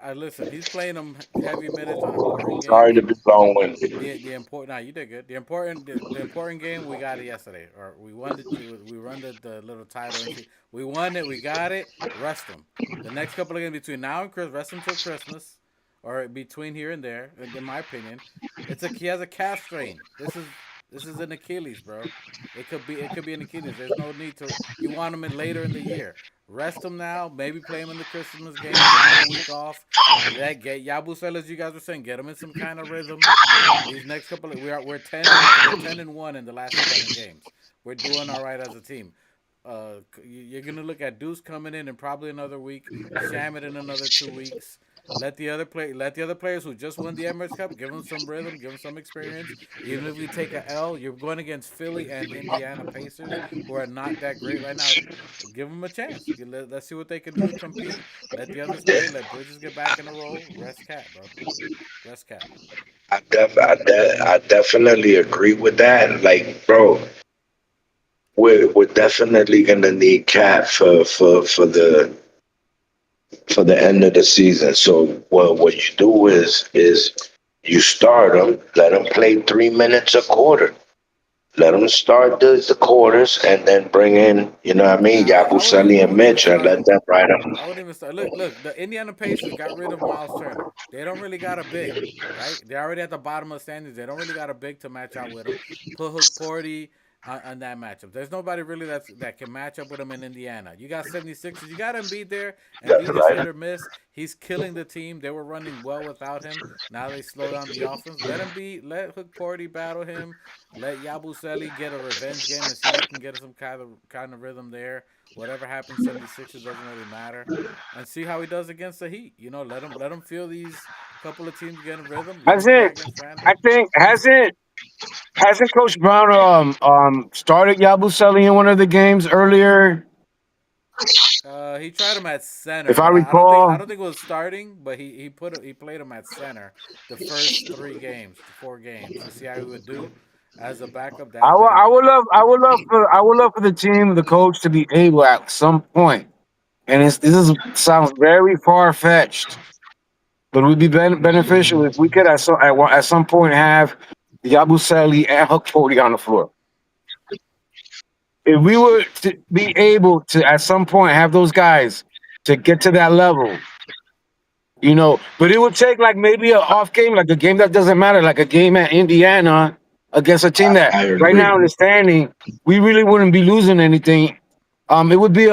I listen. He's playing them heavy minutes on important Sorry games. to be long winded. The important. Nah, you did good. The important game we got it yesterday, or we won it. We run the little title and shit. We won it. We got it. Rest him. The next couple of games between now and Christmas, rest him till Christmas, or between here and there. In my opinion, he has a calf strain. This is an Achilles, bro. It could be an Achilles. There's no need to. You want him in later in the year. Rest him now. Maybe play him in the Christmas game. Give him a week off. Let get Yabusel, as you guys were saying, get him in some kind of rhythm. These next couple, we're 10-1 in the last 11 games. We're doing all right as a team. You're gonna look at Deuce coming in probably another week, Shamit in another 2 weeks. Let the other players who just won the Emirates Cup give them some rhythm, give them some experience. Even if we take a L, you're going against Philly and Indiana Pacers, who are not that great right now. Give them a chance. Let's see what they can do to compete. Let the others play. Let Bridges get back in a roll. Rest Cat, bro. Rest Cat. I definitely agree with that. Like, bro, we're definitely gonna need Cat for the end of the season. So what you do is you start them, let them play 3 minutes a quarter. Let them start the quarters and then bring in, you know what I mean, Nah, Yabusele I and wouldn't even Mitch and start let him. them ride them. I wouldn't even start. Look. The Indiana Pacers got rid of Miles Turner. They don't really got a big, right? They're already at the bottom of the standings. They don't really got a big to match out with them. Put Hook Porty on that matchup. There's nobody really that can match up with him in Indiana. You got 76ers. You got Embiid there. That's Embiid is hit right. or miss. He's killing the team. They were running well without him. Now they slow down the offense. Let Hook Porty battle him. Let Yabusele get a revenge game and see if he can get some kind of rhythm there. Whatever happens, 76ers doesn't really matter, and see how he does against the Heat. Let him feel these couple of teams getting rhythm. Let him play Hasn't against I Randall. think hasn't Coach Brown started Yabusele in one of the games earlier, He tried him at center, if I but I don't think recall. it was starting. But he played him at center the first 3 games, 4 games to see how he would do as a backup. I That would, then I would love for the team, the coach, to be able at some point, and this sounds very far fetched, but it would be beneficial if we could at some point have Yabusele and Huck Cody on the floor. If we were to be able to at some point have those guys to get to that level, but it would take like maybe an off game, like a game that doesn't matter, like a game at Indiana against a team that I right agree. now in the standing, we really wouldn't be losing anything. It would be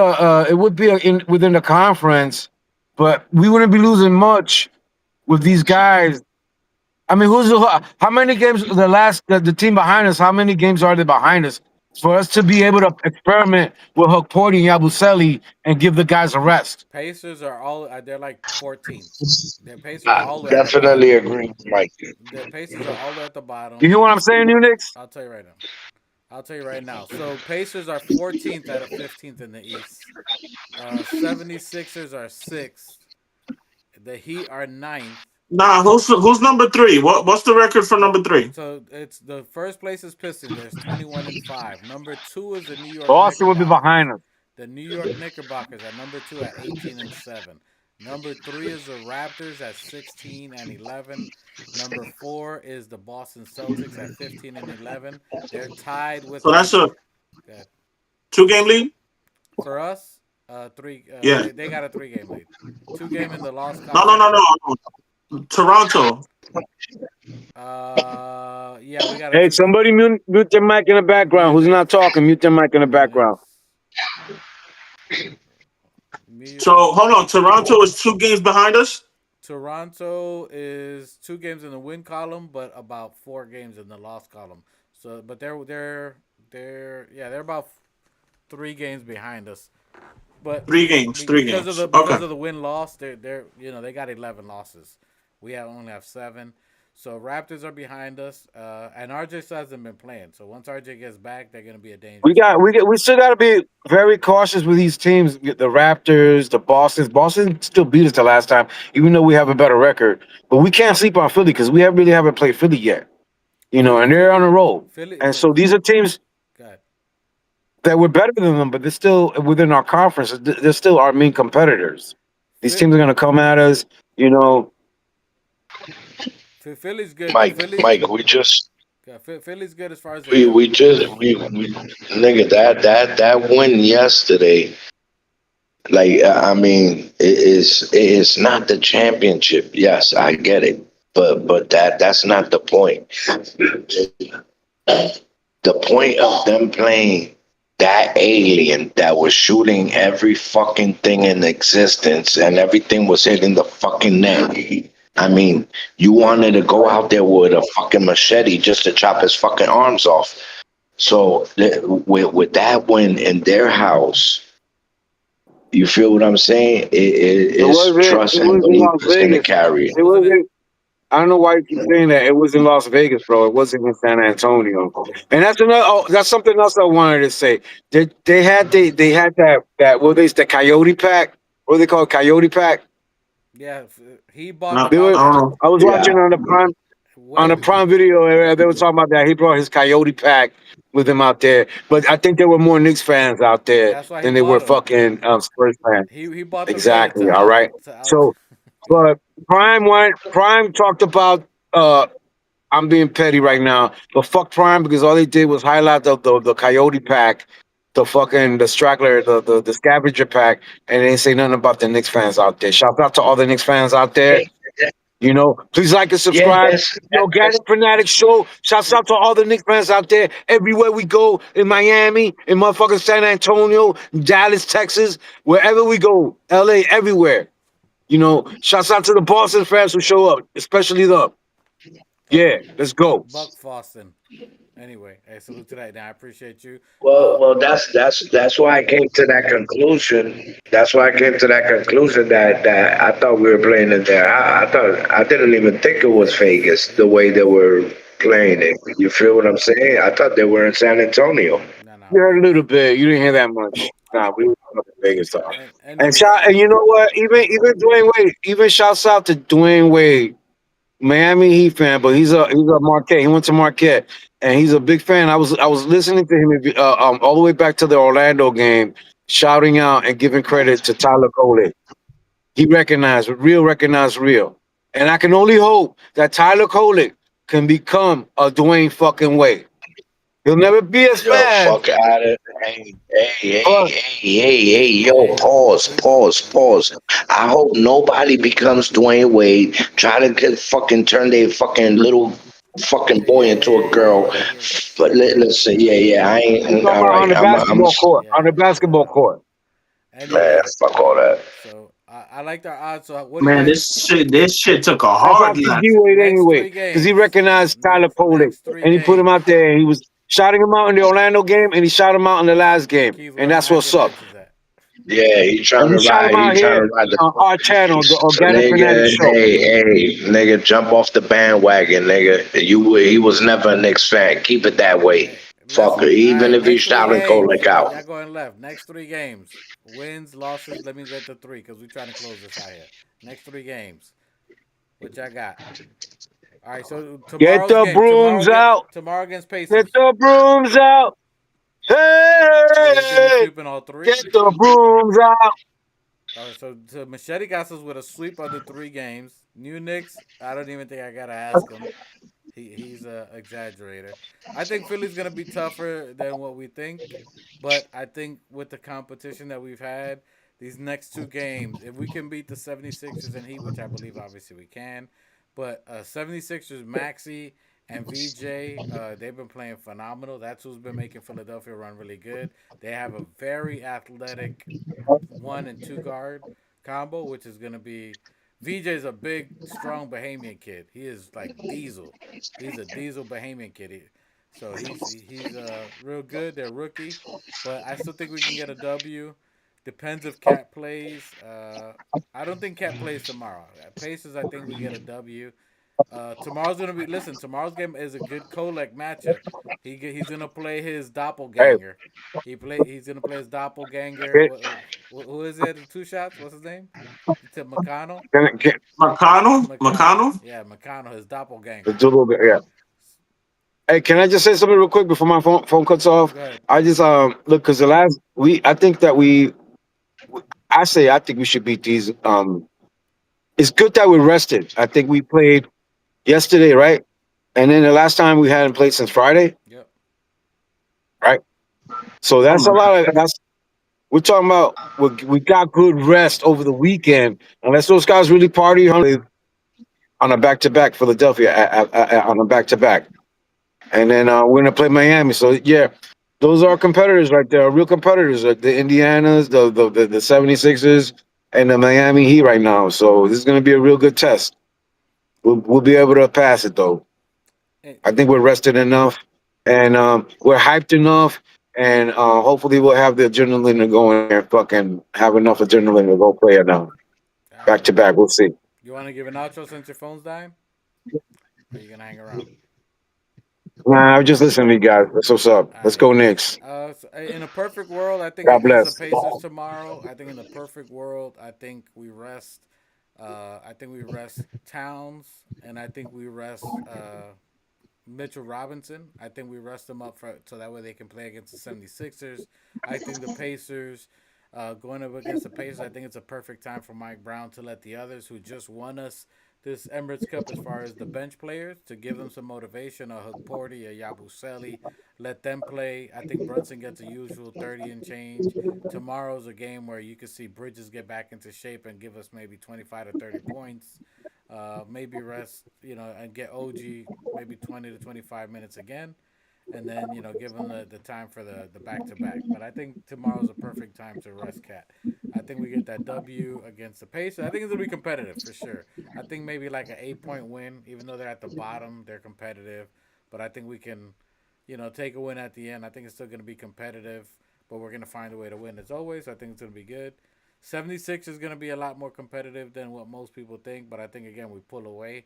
within the conference, but we wouldn't be losing much with these guys. I mean, how many games the team behind us? How many games are they behind us for us to be able to experiment with Hokporti and Yabusele and give the guys a rest? Pacers are all they're like 14th. Their Pacers are I all the way at the definitely bottom. agree with Mike. The Pacers are all the way at the You bottom. hear what I'm saying, Unix? I'll tell you right now. I'll tell you right now. So Pacers are 14th out of 15th in the East. 76ers are 6th. The Heat are ninth. Nah, who's number three? What's the record for The number three? so it's the first place is Pistons. There's 21-5. Number 2 is the New York Boston would be Knickerbockers. behind us. The New York Knickerbockers are number 2 at 18-7. Number 3 is the Raptors at 16-11. Number 4 is the Boston Celtics at 15-11. They're tied with So that's the a uh, 2 game lead. for us. Three. Yeah. They got a 3 game lead. 2 game in the loss No, no, column. no, no. Toronto. Yeah, we got a Hey, 2 game. somebody mute their mic in the background. Who's not Unix. talking? Mute their mic in the background. Unix. Mute So hold on. Unix. Toronto is 2 games behind us. Toronto is 2 games in the win column, but about 4 games in the loss column. So, but they're about 3 games behind us. But 3 games. Three games. because Okay. of the win loss, they're they got 11 losses. Only have 7. So Raptors are behind us, and RJ still hasn't been playing. So once RJ gets back, they're gonna be a dangerous team. We still got to be very cautious with these teams. The Raptors, the Boston. Boston still beat us the last time, even though we have a better record. But we can't sleep on Philly because really haven't played Philly yet. And they're on a roll. Philly. And So so these are teams God, that were better than them, but they're still within our conference. They're still our main competitors. These Philly, teams are going to come at us. You know, Philly's good because Mike, Philly's good as far as their we young we just players. we nigga that win yesterday. Like I mean, it's not the championship. Yes, I get it, but that's not the point. The point of them playing that alien that was shooting every fucking thing in existence and everything was hitting the fucking net. I mean, you wanted to go out there with a fucking machete just to chop his fucking arms off. So with that win in their house, you feel what I'm saying? It It's wasn't. trust It and was in belief Las is going to Vegas. carry it. It Wasn't it? wasn't. I don't know why you keep saying that. It was in Las Vegas, bro. It wasn't in San Antonio. And that's another. Oh, that's something else I wanted to say. They had that what is the Coyote Pack? What do they call it? Coyote Pack? Yeah, he bought I them They out were. don't there know. I was Yeah. watching on way the Prime Video. They were talking about that. He brought his Coyote Pack with him out there. But I think there were more Knicks fans out there That's why he than they were bought them. fucking Spurs fans. He bought them Exactly. All right. to out. So, but Prime talked about. I'm being petty right now, but fuck Prime because all they did was highlight the Coyote Pack, the Straggler, the Scavenger Pack, and they didn't say nothing about the Knicks fans out there. Shout out to all the Knicks fans out there. Hey, Please like and yeah, subscribe. The that's Organic Fanatic Show. Shouts out to all the Knicks fans out there. Everywhere we go in Miami, in motherfucking San Antonio, Dallas, Texas, wherever we go, LA, everywhere. Shouts out to the Boston fans who show up, especially the yeah. Let's go. Buck Foston. Anyway, hey, salute to that. Now I appreciate you. well, that's why I came to that conclusion. That's why I came to that conclusion that I thought we were playing in there. I didn't even think it was Vegas the way they were playing it. You feel what I'm saying? I thought they were in San Antonio. No, You heard a Vegas. little bit. You didn't hear that much. Nah, we were up in Vegas though. Anyways, And you know what? Even Dwayne Wade. Even shouts out to Dwayne Wade, Miami Heat fan, but he's a Marquette. He went to Marquette, and he's a big fan. I was listening to him all the way back to the Orlando game, shouting out and giving credit to Tyler Coley. He recognized real, and I can only hope that Tyler Coley can become a Dwayne fucking Wade. He'll never be as Yo, bad, fuck out of but yo, hey, pause. I hope nobody becomes Dwayne Wade, try to get fucking turn their fucking little fucking yeah, boy yeah, into a girl. But listen, I I'm ain't talking all about on right. the basketball court. On the yeah. basketball court. Man, Anyways, fuck all that. so I liked our odds. So what do you Man, guys? this shit took a That's why I hard picked left. D-Wade Next anyway, three because he games. recognized Tyler Poley, Next three and he put him out games. there. And he was shouting him out in the Orlando game, and he shot him out in the last game, Keith, and where that's my what's up. accolades is at? Yeah, And we shot him he out trying here to ride the on our channel, the Organic Fanatic nigga, Show. nigga, jump off the bandwagon, nigga. He was never a Knicks fan. Keep it that way. Hey, Fucker. listen. All Even right, if he's next three shouting games. Kolek out. Y'all going left. Next three games. Wins, losses. Let me get the three because we're trying to close this out here. Next three games. What y'all got? All right, so Get tomorrow's the game. brooms out. Tomorrow against Get Pacers. the brooms out. He's gonna be Hey, sweeping all three. get the brooms out. All right, so Machete got us with a sweep of the three games. New Knicks. I don't even think I gotta ask him. He's a exaggerator. I think Philly's gonna be tougher than what we think, but I think with the competition that we've had these next two games, if we can beat the 76ers and Heat, which I believe obviously we can, but 76ers Maxi and VJ, they've been playing phenomenal. That's who's been making Philadelphia run really good. They have a very athletic one and two guard combo, which is gonna be VJ is a big, strong Bahamian kid. He is like Diesel. He's a Diesel Bahamian kid. So he's real good. They're rookie, but I still think we can get a W. Depends if Cat plays. I don't think Cat plays tomorrow. At Pacers, I think we get a W. Tomorrow's gonna be. Listen, tomorrow's game is a good Kolek matchup. He's gonna play his Hey, doppelganger. He's gonna play his doppelganger. get, Who is it? The two shots. What's his name? To McConnell. get, McConnell. Yeah, McConnell, his doppelganger. do a little bit. Yeah. Hey, can I just say something real quick before my phone cuts off? Go ahead. I just look because the last I think that I think we should beat these. It's good that we're rested. I think we played yesterday, right? And then the last time we hadn't played since Friday, Yep. right? So that's a lot of that's. We're talking about we got good rest over the weekend. Unless those guys really party on a back to back Philadelphia on a back to back. and then we're gonna play Miami. So yeah, those are competitors right there, real competitors. Like the Indianas, the 76ers, and the Miami Heat right now. So this is gonna be a real good test. We'll be able to pass it though. And, I think we're rested enough, and we're hyped enough, and hopefully we'll have the adrenaline to go in there, and fucking have enough adrenaline to go play it now, all back right. to back. We'll see. You want to give an outro since your phone's dying? Or are you gonna hang around? Nah, I was just listening to you guys. That's what's up. All Let's right. go Knicks. In a perfect world, I think God against the bless. Pacers tomorrow. I think in the perfect world, I think we rest. I think we rest Towns, and I think we rest Mitchell Robinson. I think we rest them up for so that way they can play against the 76ers. I think the Pacers, going up against the Pacers, I think it's a perfect time for Mike Brown to let the others who just won us this Emirates Cup as far as the bench players to give them some motivation. A Hook Porty, a Yabusele, let them play. I think Brunson gets a usual 30 and change. Tomorrow's a game where you can see Bridges get back into shape and give us maybe 25 to 30 points. Maybe rest, and get OG maybe 20 to 25 minutes again, and then give him the time for the back to back. But I think tomorrow's a perfect time to rest Cat. I think we get that W against the Pacers. I think it's gonna be competitive for sure. I think maybe like an 8 point win, even though they're at the bottom, they're competitive. But I think we can, take a win at the end. I think it's still gonna be competitive, but we're gonna find a way to win as always. I think it's gonna be good. 76 is going to be a lot more competitive than what most people think, but I think again we pull away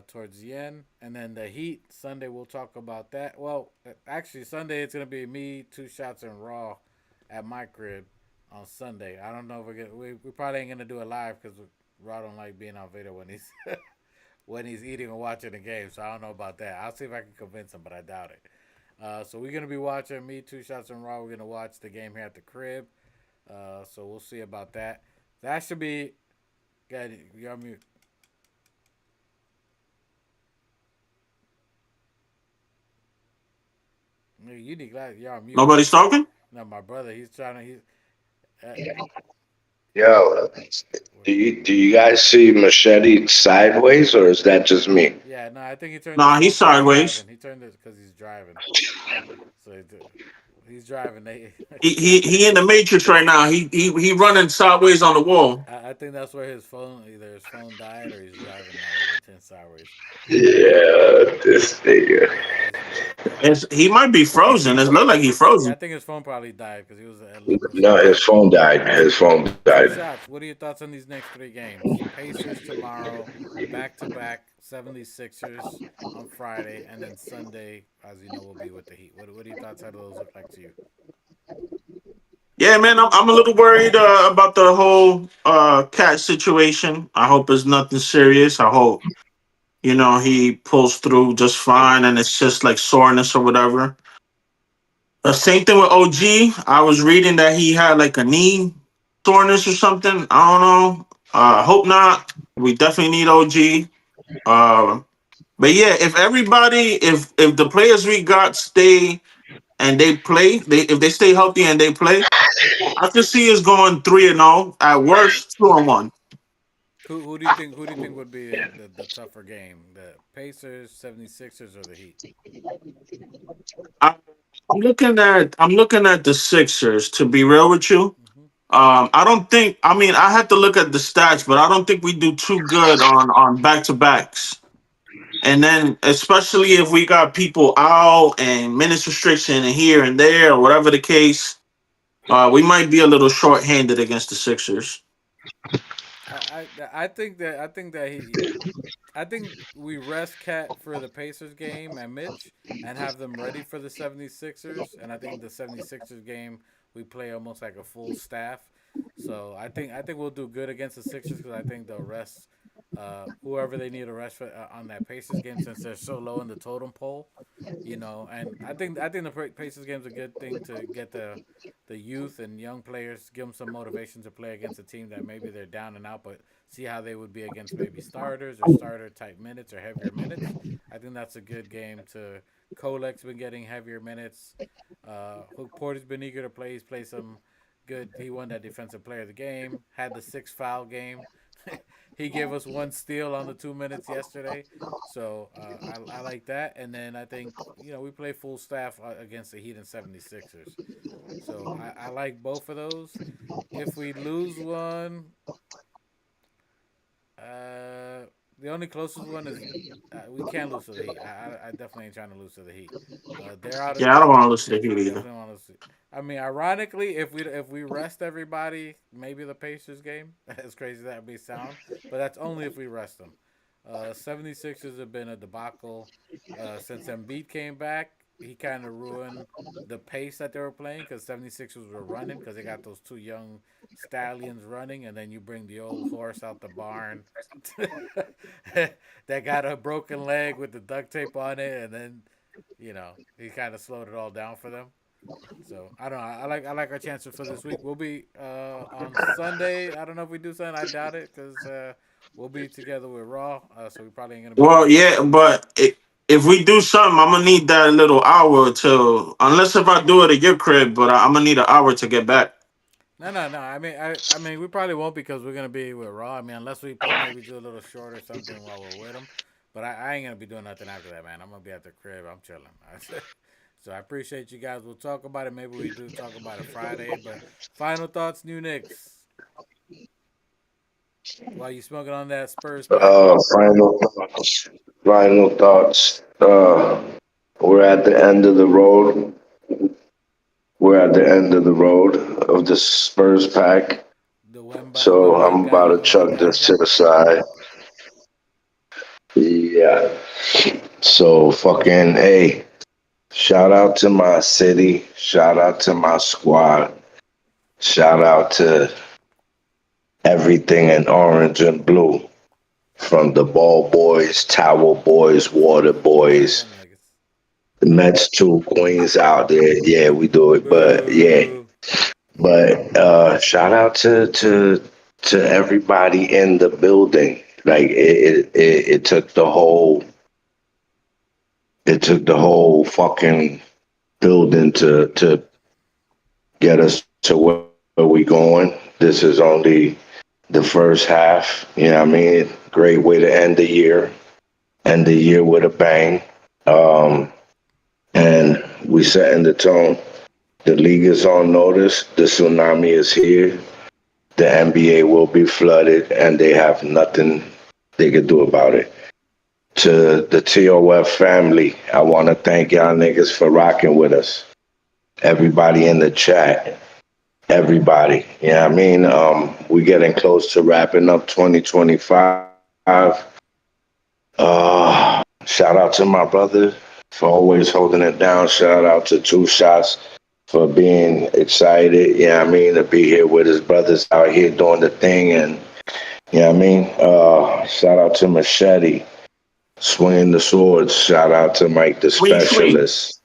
towards the end. And then the Heat Sunday, we'll talk about that. Well, actually Sunday it's going to be me, two shots and Raw at my crib on Sunday. I don't know if we probably ain't going to do it live because Raw don't like being on video when he's when he's eating or watching the game. So I don't know about that. I'll see if I can convince him, but I doubt it. So we're gonna be watching me, two shots and Raw. We're gonna watch the game here at the crib. So we'll see about that. That should be good. You're on mute. You need glad you're on mute. Nobody's talking. No, my brother. He's trying to. Uh, Yo, do you guys see Machete sideways, or is that just me? yeah, no, I think he turned his Nah, phone he's because he's sideways. driving. He turned it because he's driving. So he's driving. They, He in the matrix right now. He running sideways on the wall. I think that's where his phone either his phone died or he's driving now where they turn sideways. But Yeah, this nigga. yeah, that's but He might be frozen. It look like he yeah, I frozen. think his phone probably died because he was looking for No, something. his phone died. His phone Two died. shots. What are your thoughts on these next three games? Pacers tomorrow, back to back, 76ers on Friday, and then Sunday, as you know, will be with the Heat. What are your thoughts? How do those look like to you? Yeah, man, I'm a little worried about the whole cat situation. I hope it's nothing serious. I hope he pulls through just fine, and it's just like soreness or whatever. The same thing with OG. I was reading that he had like a knee soreness or something. I don't know. Hope not. We definitely need OG. Uh, but yeah, if the players we got stay and they play, if they stay healthy and they play, I can see us going 3-0 at worst 2-1. Who do you think? Who do you think would be the tougher game? The Pacers, 76ers, or the Heat? I, I'm looking at the Sixers. To be real with you, Hmm. I don't think. I mean, I have to look at the stats, but I don't think we do too good on back to backs. And then, especially if we got people out and minutes restriction and here and there or whatever the case, we might be a little short-handed against the Sixers. I think we rest Cat for the Pacers game and Mitch and have them ready for the 76ers. And I think the 76ers game we play almost like a full staff. So I think we'll do good against the Sixers because I think they'll rest whoever they need to rest for, on that Pacers game since they're so low in the totem pole. And I think the Pacers game's a good thing to get the youth and young players, give them some motivation to play against a team that maybe they're down and out, but see how they would be against maybe starters or starter type minutes or heavier minutes. I think that's a good game to. Kolek's been getting heavier minutes. Hook Porter's been eager to play. He's played some good. He won that defensive player of the game. Had the six foul game. he gave us one steal on the 2 minutes yesterday. So I like that. And then I think, we play full staff against the Heat and 76ers. So I like both of those. If we lose one, uh, the only closest one is we can't lose to the Heat. I definitely ain't trying to lose to the Heat. They're out of Yeah, I don't want to listen to the Heat either. definitely want to see. I mean, ironically, if we rest everybody, maybe the Pacers game. As crazy as that may sound, but that's only if we rest them. 76ers have been a debacle since Embiid came back. He kind of ruined the pace that they were playing because 76ers were running because they got those two young stallions running, and then you bring the old horse out the barn that got a broken leg with the duct tape on it, and then he kind of slowed it all down for them. So I don't know. I like our chances for this week. We'll be on Sunday. I don't know if we do Sunday. I doubt it because we'll be together with Raw. So we probably ain't gonna be Well, doing that. yeah, but if we do something, I'm gonna need that little hour to, unless if I do it at your crib, but I'm gonna need an hour to get back. No, no, no. I mean, we probably won't because we're gonna be with Raw. I mean, unless we maybe do a little short or something while we're with them. But I ain't gonna be doing nothing after that, man. I'm gonna be at the crib. I'm chilling. So I appreciate you guys. We'll talk about it. Maybe we do talk about it Friday. But final thoughts, New Knicks. While you smoking on that Spurs pack. Final thoughts. Final thoughts. We're at the end of the road. We're at the end of the road of the Spurs pack. The So I'm about to Wemba chuck this Gaga. to the side. Yeah. So fucking hey, shout out to my city. Shout out to my squad. Shout out to everything in orange and blue. From the ball boys, towel boys, water Fuck boys, them niggas. the Mets too, Queens out there. Yeah, we do it. But yeah. Boo. But shout out to everybody in the building. Like it took the whole fucking building to get us to where we going. This is only the first half. You know what I mean? Great way to end the year. End the year with a bang. And we setting the tone. The league is on notice. The tsunami is here. The NBA will be flooded, and they have nothing they can do about it. To the TOF family, I want to thank y'all niggas for rocking with us. Everybody in the chat, everybody. You know what I mean? We getting close to wrapping up 2025. Shout out to my brother for always holding it down. Shout out to Two Shots for being excited, you know what I mean, to be here with his brothers out here doing the thing. And, you know what I mean? Shout out to Machete, swinging the swords. Shout out to Mike the Swing, swing. Specialist.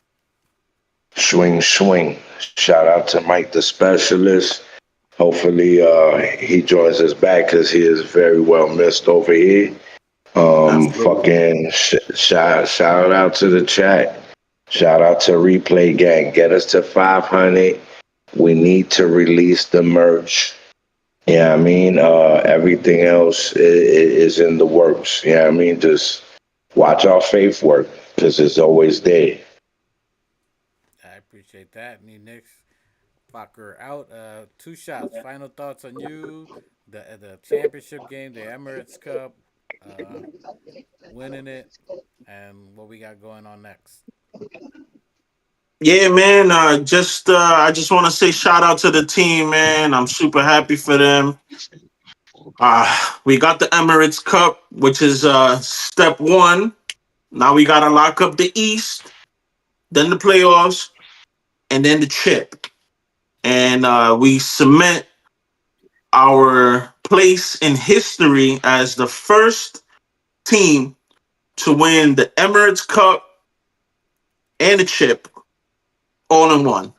Swing, swing. Shout out to Mike the Specialist. Hopefully he joins us back because he is very well missed over here. Absolutely. Fucking shout out to the chat. Shout out to Replay Gang. Get us to 500. We need to release the merch. Yeah, I mean, everything else is in the works. Yeah, I mean, just watch our faith work because it's always there. I appreciate that. New Knicks. Fucker out. Two shots. Final thoughts on you. The championship game, the Emirates Cup, uh, winning it, and what we got going on next. Yeah, man. I just want to say shout out to the team, man. I'm super happy for them. We got the Emirates Cup, which is step one. Now we gotta lock up the East, then the playoffs, and then the chip. And we cement our place in history as the first team to win the Emirates Cup and the chip all in one.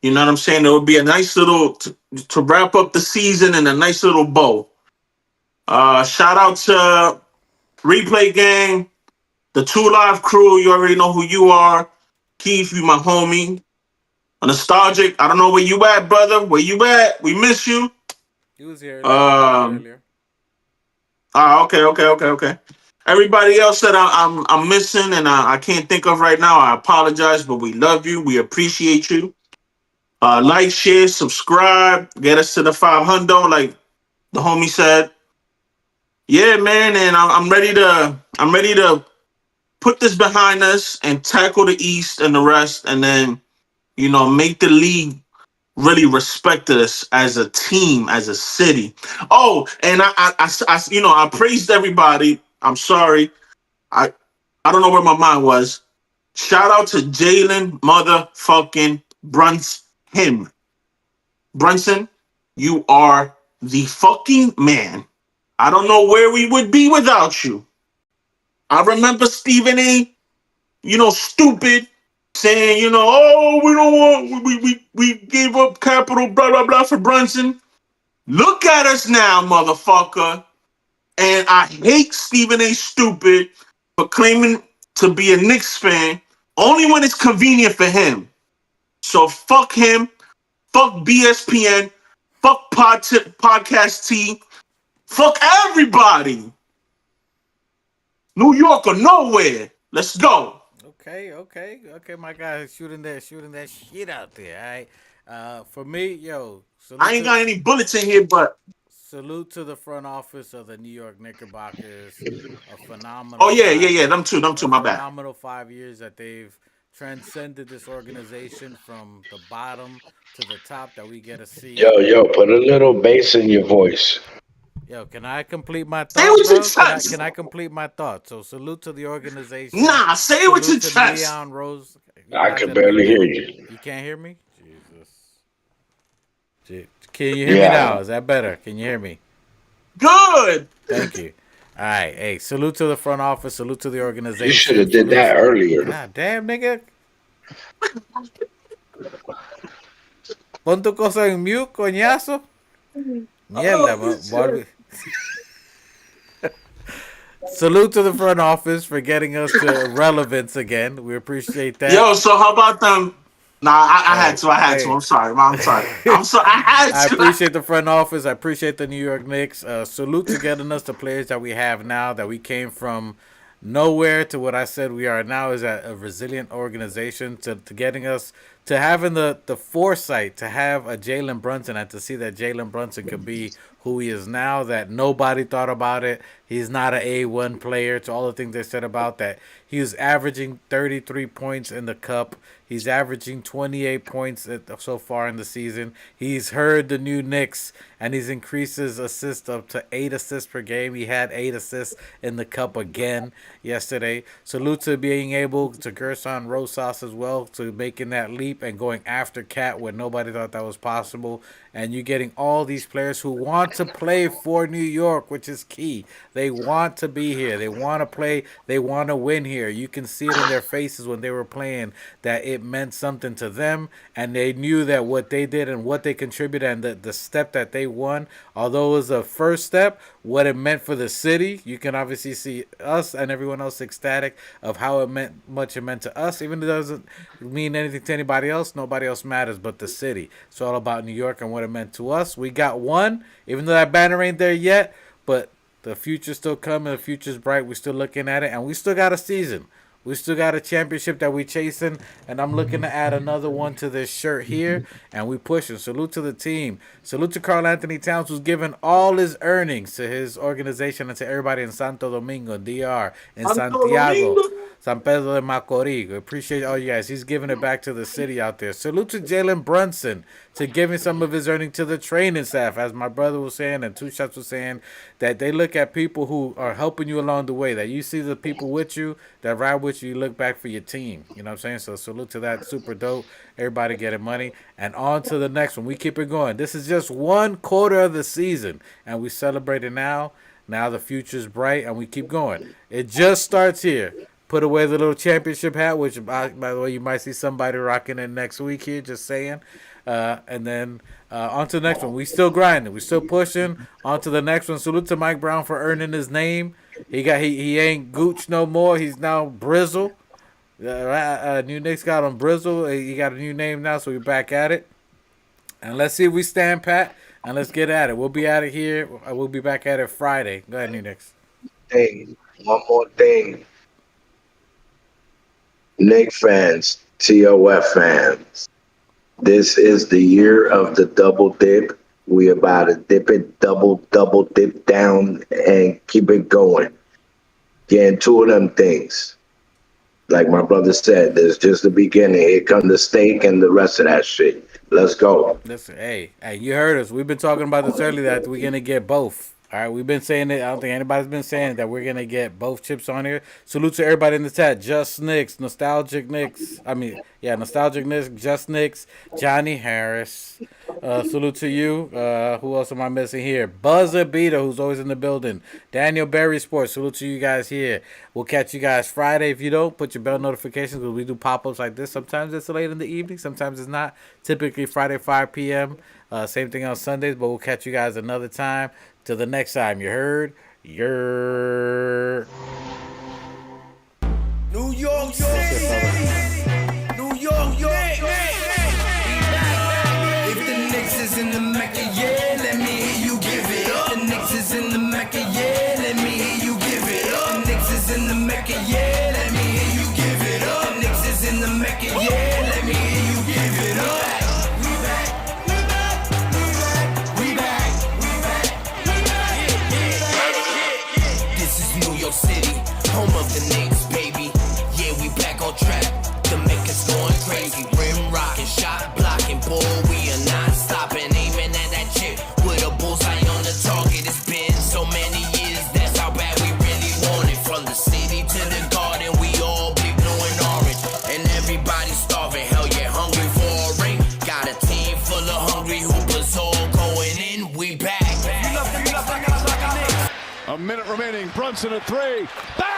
You know what I'm saying? It would be a nice little to wrap up the season in a nice little bow. Shout out to Replay Gang, the Two Live crew. You already know who you are. Keith, you my homie. Nostalgic. I don't know where you at, brother. Where you at? We miss you. He was here earlier. He was here Um, earlier. Okay. Everybody else that I'm missing and I can't think of right now, I apologize, but we love you. We appreciate you. Like, share, subscribe, get us to the 500, like the homie said. Yeah, man, and I'm ready to put this behind us and tackle the East and the rest, and then make the league really respect us as a team, as a city. Oh, and I praised everybody. I'm sorry, I I don't know where my mind was. Shout out to Jalen motherfucking Brunson. Him. Brunson, you are the fucking man. I don't know where we would be without you. I remember Stephen A. Stupid, saying, oh, we don't want, we gave up capital, blah, blah, blah, for Brunson. Look at us now, motherfucker. And I hate Stephen A. Stupid for claiming to be a Knicks fan only when it's convenient for him. So fuck him, fuck BSPN, fuck Podcast T, fuck everybody. New York or nowhere. Let's go. Okay, my guy is shooting that shit out there. All right. For me, I ain't got any bullets in here, but salute to the front office of the New York Knickerbockers. A oh phenomenal yeah, them two, my bad. 5 years that they've transcended this organization from the bottom to the top that we get to see. Yo, put a little bass in your voice. Yo, can I complete my Say it thought, with your bro? chest. Can I complete my thought? So salute to the organization. Nah, say it with your Salute to chest. Leon Rose. I can barely hear you. You can't hear me? Jesus. Can you hear me Yeah. now? Is that better? Can you hear me? Good. Thank you. All right. Hey, salute to the front office. Salute to the organization. You should have did that earlier. God damn, nigga. Pon tu cosa en mute, coñazo. Mierda, man. Salute to the front office for getting us to relevance again. We appreciate that. Yo, so how about them? Nah, I had to. I'm sorry, man. I'm sorry. I had to. I appreciate the front office. I appreciate the New York Knicks. Salute to getting us the players that we have now, that we came from nowhere to what I said we are now, is a resilient organization, to getting us to having the foresight to have a Jalen Brunson, and to see that Jalen Brunson could be who he is now, that nobody thought about it. He's not an A1 player, to all the things they said about that. He was averaging 33 points in the cup. He's averaging 28 points so far in the season. He's heard the new Knicks, and he's increased his assists up to 8 assists per game. He had 8 assists in the cup again yesterday. Salute to being able to Gerson Rosas as well, to making that leap and going after Cat when nobody thought that was possible. And you're getting all these players who want to play for New York, which is key. They want to be here. They want to play. They want to win here. You can see it in their faces when they were playing, that it meant something to them, and they knew that what they did and what they contributed, and the step that they won, although it was a first step, what it meant for the city. You can obviously see us and everyone else ecstatic of how much it meant to us. Even if it doesn't mean anything to anybody else, nobody else matters but the city. It's all about New York and what it meant to us. We got one, even though that banner ain't there yet, but the future's still coming. The future's bright. We're still looking at it, and we still got a season. We still got a championship that we chasing, and I'm looking to add another one to this shirt here, and we pushing. Salute to the team. Salute to Carl Anthony Towns, who's given all his earnings to his organization and to everybody in Santo Domingo, DR, in Santiago, San Pedro de Macorís. We appreciate all you guys. He's giving it back to the city out there. Salute to Jalen Brunson, to giving some of his earnings to the training staff, as my brother was saying and Two Shots was saying, that they look at people who are helping you along the way, that you see the people with you that ride with you look back for your team. You know what I'm saying? So salute to that. Super dope. Everybody getting money. And on to the next one. We keep it going. This is just one quarter of the season, and we celebrate it now. Now the future's bright, and we keep going. It just starts here. Put away the little championship hat, which, by the way, you might see somebody rocking it next week here, just saying. And then on to the next one. We still grinding. We still pushing. On to the next one. Salute to Mike Brown for earning his name. He ain't Gooch no more. He's now Brizzle. New Knicks got him Brizzle. He got a new name now, so we're back at it. And let's see if we stand pat and let's get at it. We'll be out of here. We'll be back at it Friday. Go ahead, Knicks. Hey, one more thing. Knick fans, TOF fans, this is the year of the double dip. We about to dip it, double dip down and keep it going. Getting two of them things. Like my brother said, there's just the beginning. Here come the steak and the rest of that shit. Let's go. Listen, hey, you heard us. We've been talking about this earlier that we're gonna get both. All right, we've been saying it. I don't think anybody's been saying that we're gonna get both chips on here. Salute to everybody in the chat. Just Knicks, Nostalgic Knicks. Nostalgic Knicks, Just Knicks, Johnny Harris. Salute to you. Who else am I missing here? Buzzer Beater, who's always in the building. Daniel Berry Sports. Salute to you guys here. We'll catch you guys Friday. If you don't, put your bell notifications because we do pop-ups like this. Sometimes it's late in the evening. Sometimes it's not. Typically Friday, 5 p.m. Same thing on Sundays, but we'll catch you guys another time. Till the next time, you heard? New York City, New York, If the Knicks is in the Mecca, yeah, let me hear you give it up. The Knicks is in the Mecca, yeah, let me hear you give it up. The Knicks is in the Mecca, yeah, let me hear you give it up. The Knicks is in the Mecca, yeah, let me hear you give it up. City, home of the Knicks, baby. Yeah, we back on track. The Mecca's going crazy. Rim rocking, shot blocking, boy, we are not stopping. Aiming at that chip with a bullseye on the target. It's been so many years, that's how bad we really want it. From the city to the garden, we all be blue and orange. And everybody starving, hell yeah, hungry for a ring. Got a team full of hungry hoopers all going in. We back. A minute remaining. Brunson at three. Bang!